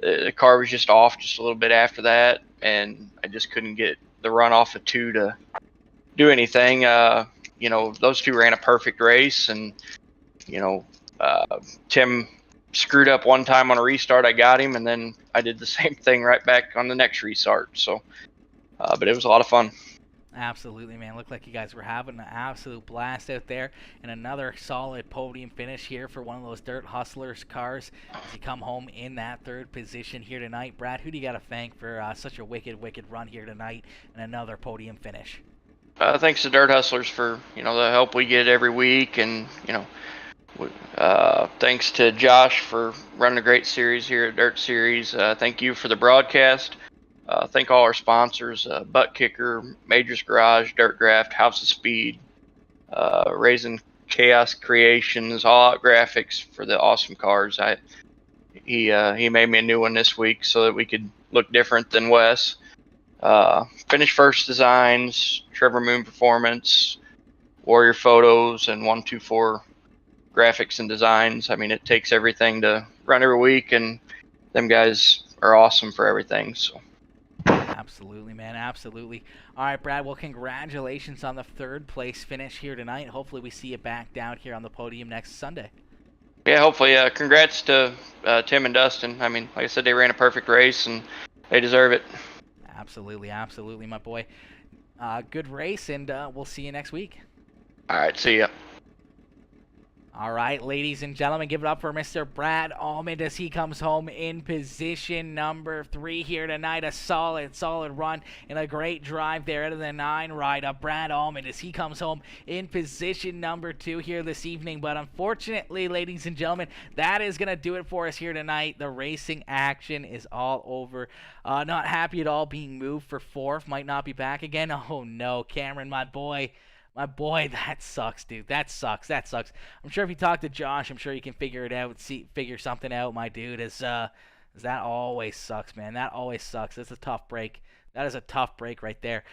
D: the car was just off just a little bit after that, and I just couldn't get the run off of 2 to do anything. Those 2 ran a perfect race, and Tim screwed up one time on a restart. I got him, and then I did the same thing right back on the next restart. So, but it was a lot of fun.
A: Absolutely, man. Looked like you guys were having an absolute blast out there. And another solid podium finish here for one of those DIRT Hustlers cars as you come home in that third position here tonight. Brad, who do you got to thank for such a wicked, wicked run here tonight and another podium finish?
D: Thanks to DIRT Hustlers for, the help we get every week, and, thanks to Josh for running a great series here at DIRT Series. Thank you for the broadcast. Thank all our sponsors, Butt Kicker, Majors Garage, Dirt Graft, House of Speed, Raising Chaos Creations, All Out Graphics for the awesome cars. He made me a new one this week so that we could look different than Wes. Finish First Designs, Trevor Moon Performance, Warrior Photos, and 124 Graphics and Designs. I mean, it takes everything to run every week, and them guys are awesome for everything. So.
A: Absolutely, man. Absolutely. All right, Brad. Well, congratulations on the third place finish here tonight. Hopefully we see you back down here on the podium next Sunday.
D: Yeah, hopefully. Congrats to Tim and Dustin. I mean, like I said, they ran a perfect race, and they deserve it.
A: Absolutely. Absolutely, my boy. Good race, and we'll see you next week.
D: All right, see ya.
A: All right, ladies and gentlemen, give it up for Mr. Brad Almond as he comes home in position number 3 here tonight. A solid run and a great drive there out of the 9 ride of Brad Almond as he comes home in position number 2 here this evening. But unfortunately, ladies and gentlemen, that is going to do it for us here tonight. The racing action is all over. Not happy at all being moved for 4th. Might not be back again. Oh, no. Cameron, my boy. My boy, that sucks, dude. That sucks. I'm sure if you talk to Josh, I'm sure you can figure it out. Figure something out, my dude. That always sucks, man. That always sucks. That's a tough break. That is a tough break right there.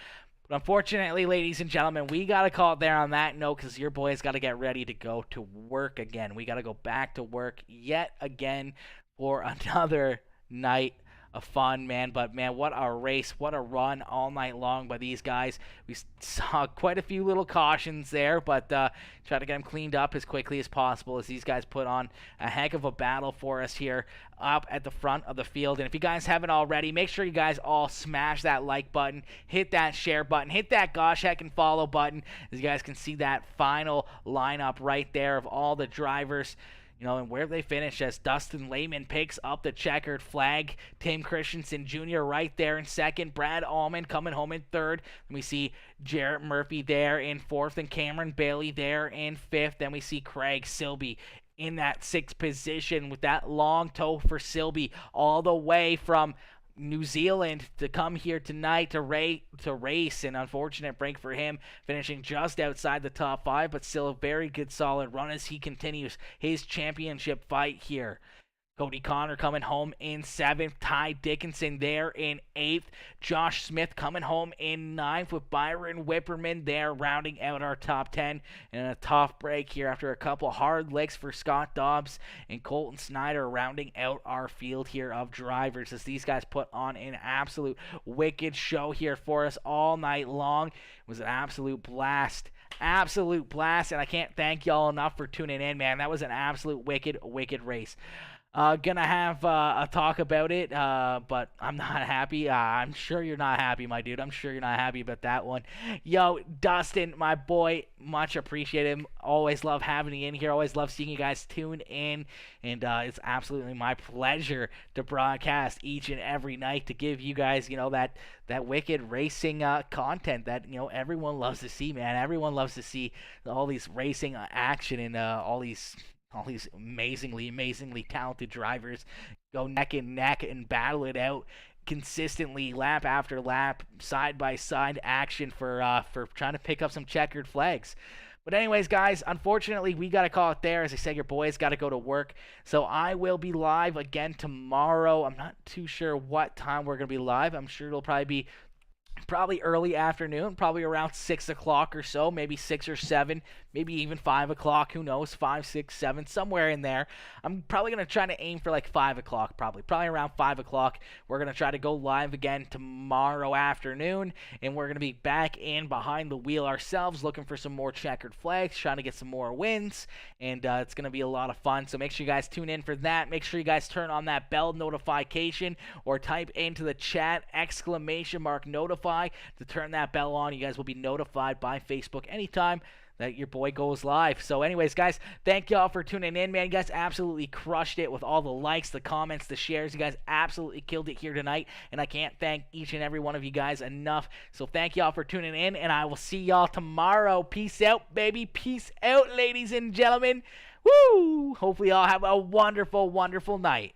A: But unfortunately, ladies and gentlemen, we got to call it there on that note because your boy's got to get ready to go to work again. We got to go back to work yet again for another night of fun, man. But man, what a race, what a run all night long by these guys. We saw quite a few little cautions there, but try to get them cleaned up as quickly as possible as these guys put on a heck of a battle for us here up at the front of the field. And if you guys haven't already, make sure you guys all smash that like button, hit that share button, hit that gosh heck and follow button as you guys can see that final lineup right there of all the drivers. And where they finish as Dustin Lehman picks up the checkered flag. Tim Christensen Jr. right there in second. Brad Almond coming home in third. Then we see Jarrett Murphy there in fourth and Cameron Bailey there in fifth. Then we see Craig Silby in that 6th position with that long tow for Silby all the way from New Zealand to come here tonight to race. An unfortunate break for him, finishing just outside the top 5, but still a very good solid run as he continues his championship fight here. Cody Connor coming home in 7th. Ty Dickinson there in 8th. Josh Smith coming home in 9th with Byron Whipperman there rounding out our top 10. And a tough break here after a couple hard licks for Scott Dobbs and Colton Snyder rounding out our field here of drivers, as these guys put on an absolute wicked show here for us all night long. It was an absolute blast. Absolute blast, and I can't thank y'all enough for tuning in, man. That was an absolute wicked race. Gonna have a talk about it, but I'm not happy. I'm sure you're not happy, my dude. I'm sure you're not happy about that one. Yo, Dustin, my boy, much appreciated. Always love having you in here. Always love seeing you guys tune in, and it's absolutely my pleasure to broadcast each and every night to give you guys, that wicked racing content that everyone loves to see, man. Everyone loves to see all these racing action and all these amazingly talented drivers go neck and neck and battle it out consistently, lap after lap, side by side action for trying to pick up some checkered flags. But anyways, guys, unfortunately, we got to call it there. As I said, your boys got to go to work. So I will be live again tomorrow. I'm not too sure what time we're going to be live. I'm sure it'll probably early afternoon, probably around 6 o'clock or so, maybe 6 or 7, maybe even 5 o'clock, who knows, 5, 6, 7, somewhere in there. I'm probably going to try to aim for like 5 o'clock, probably around 5 o'clock. We're going to try to go live again tomorrow afternoon, and we're going to be back in behind the wheel ourselves, looking for some more checkered flags, trying to get some more wins, and it's going to be a lot of fun. So make sure you guys tune in for that. Make sure you guys turn on that bell notification, or type into the chat !notify to turn that bell on. You guys will be notified by Facebook anytime that your boy goes live. So anyways, guys, thank y'all for tuning in, man. You guys absolutely crushed it with all the likes, the comments, the shares. You guys absolutely killed it here tonight, and I can't thank each and every one of you guys enough. So thank y'all for tuning in, and I will see y'all tomorrow. Peace out, baby. Peace out, ladies and gentlemen. Woo! Hopefully y'all have a wonderful night.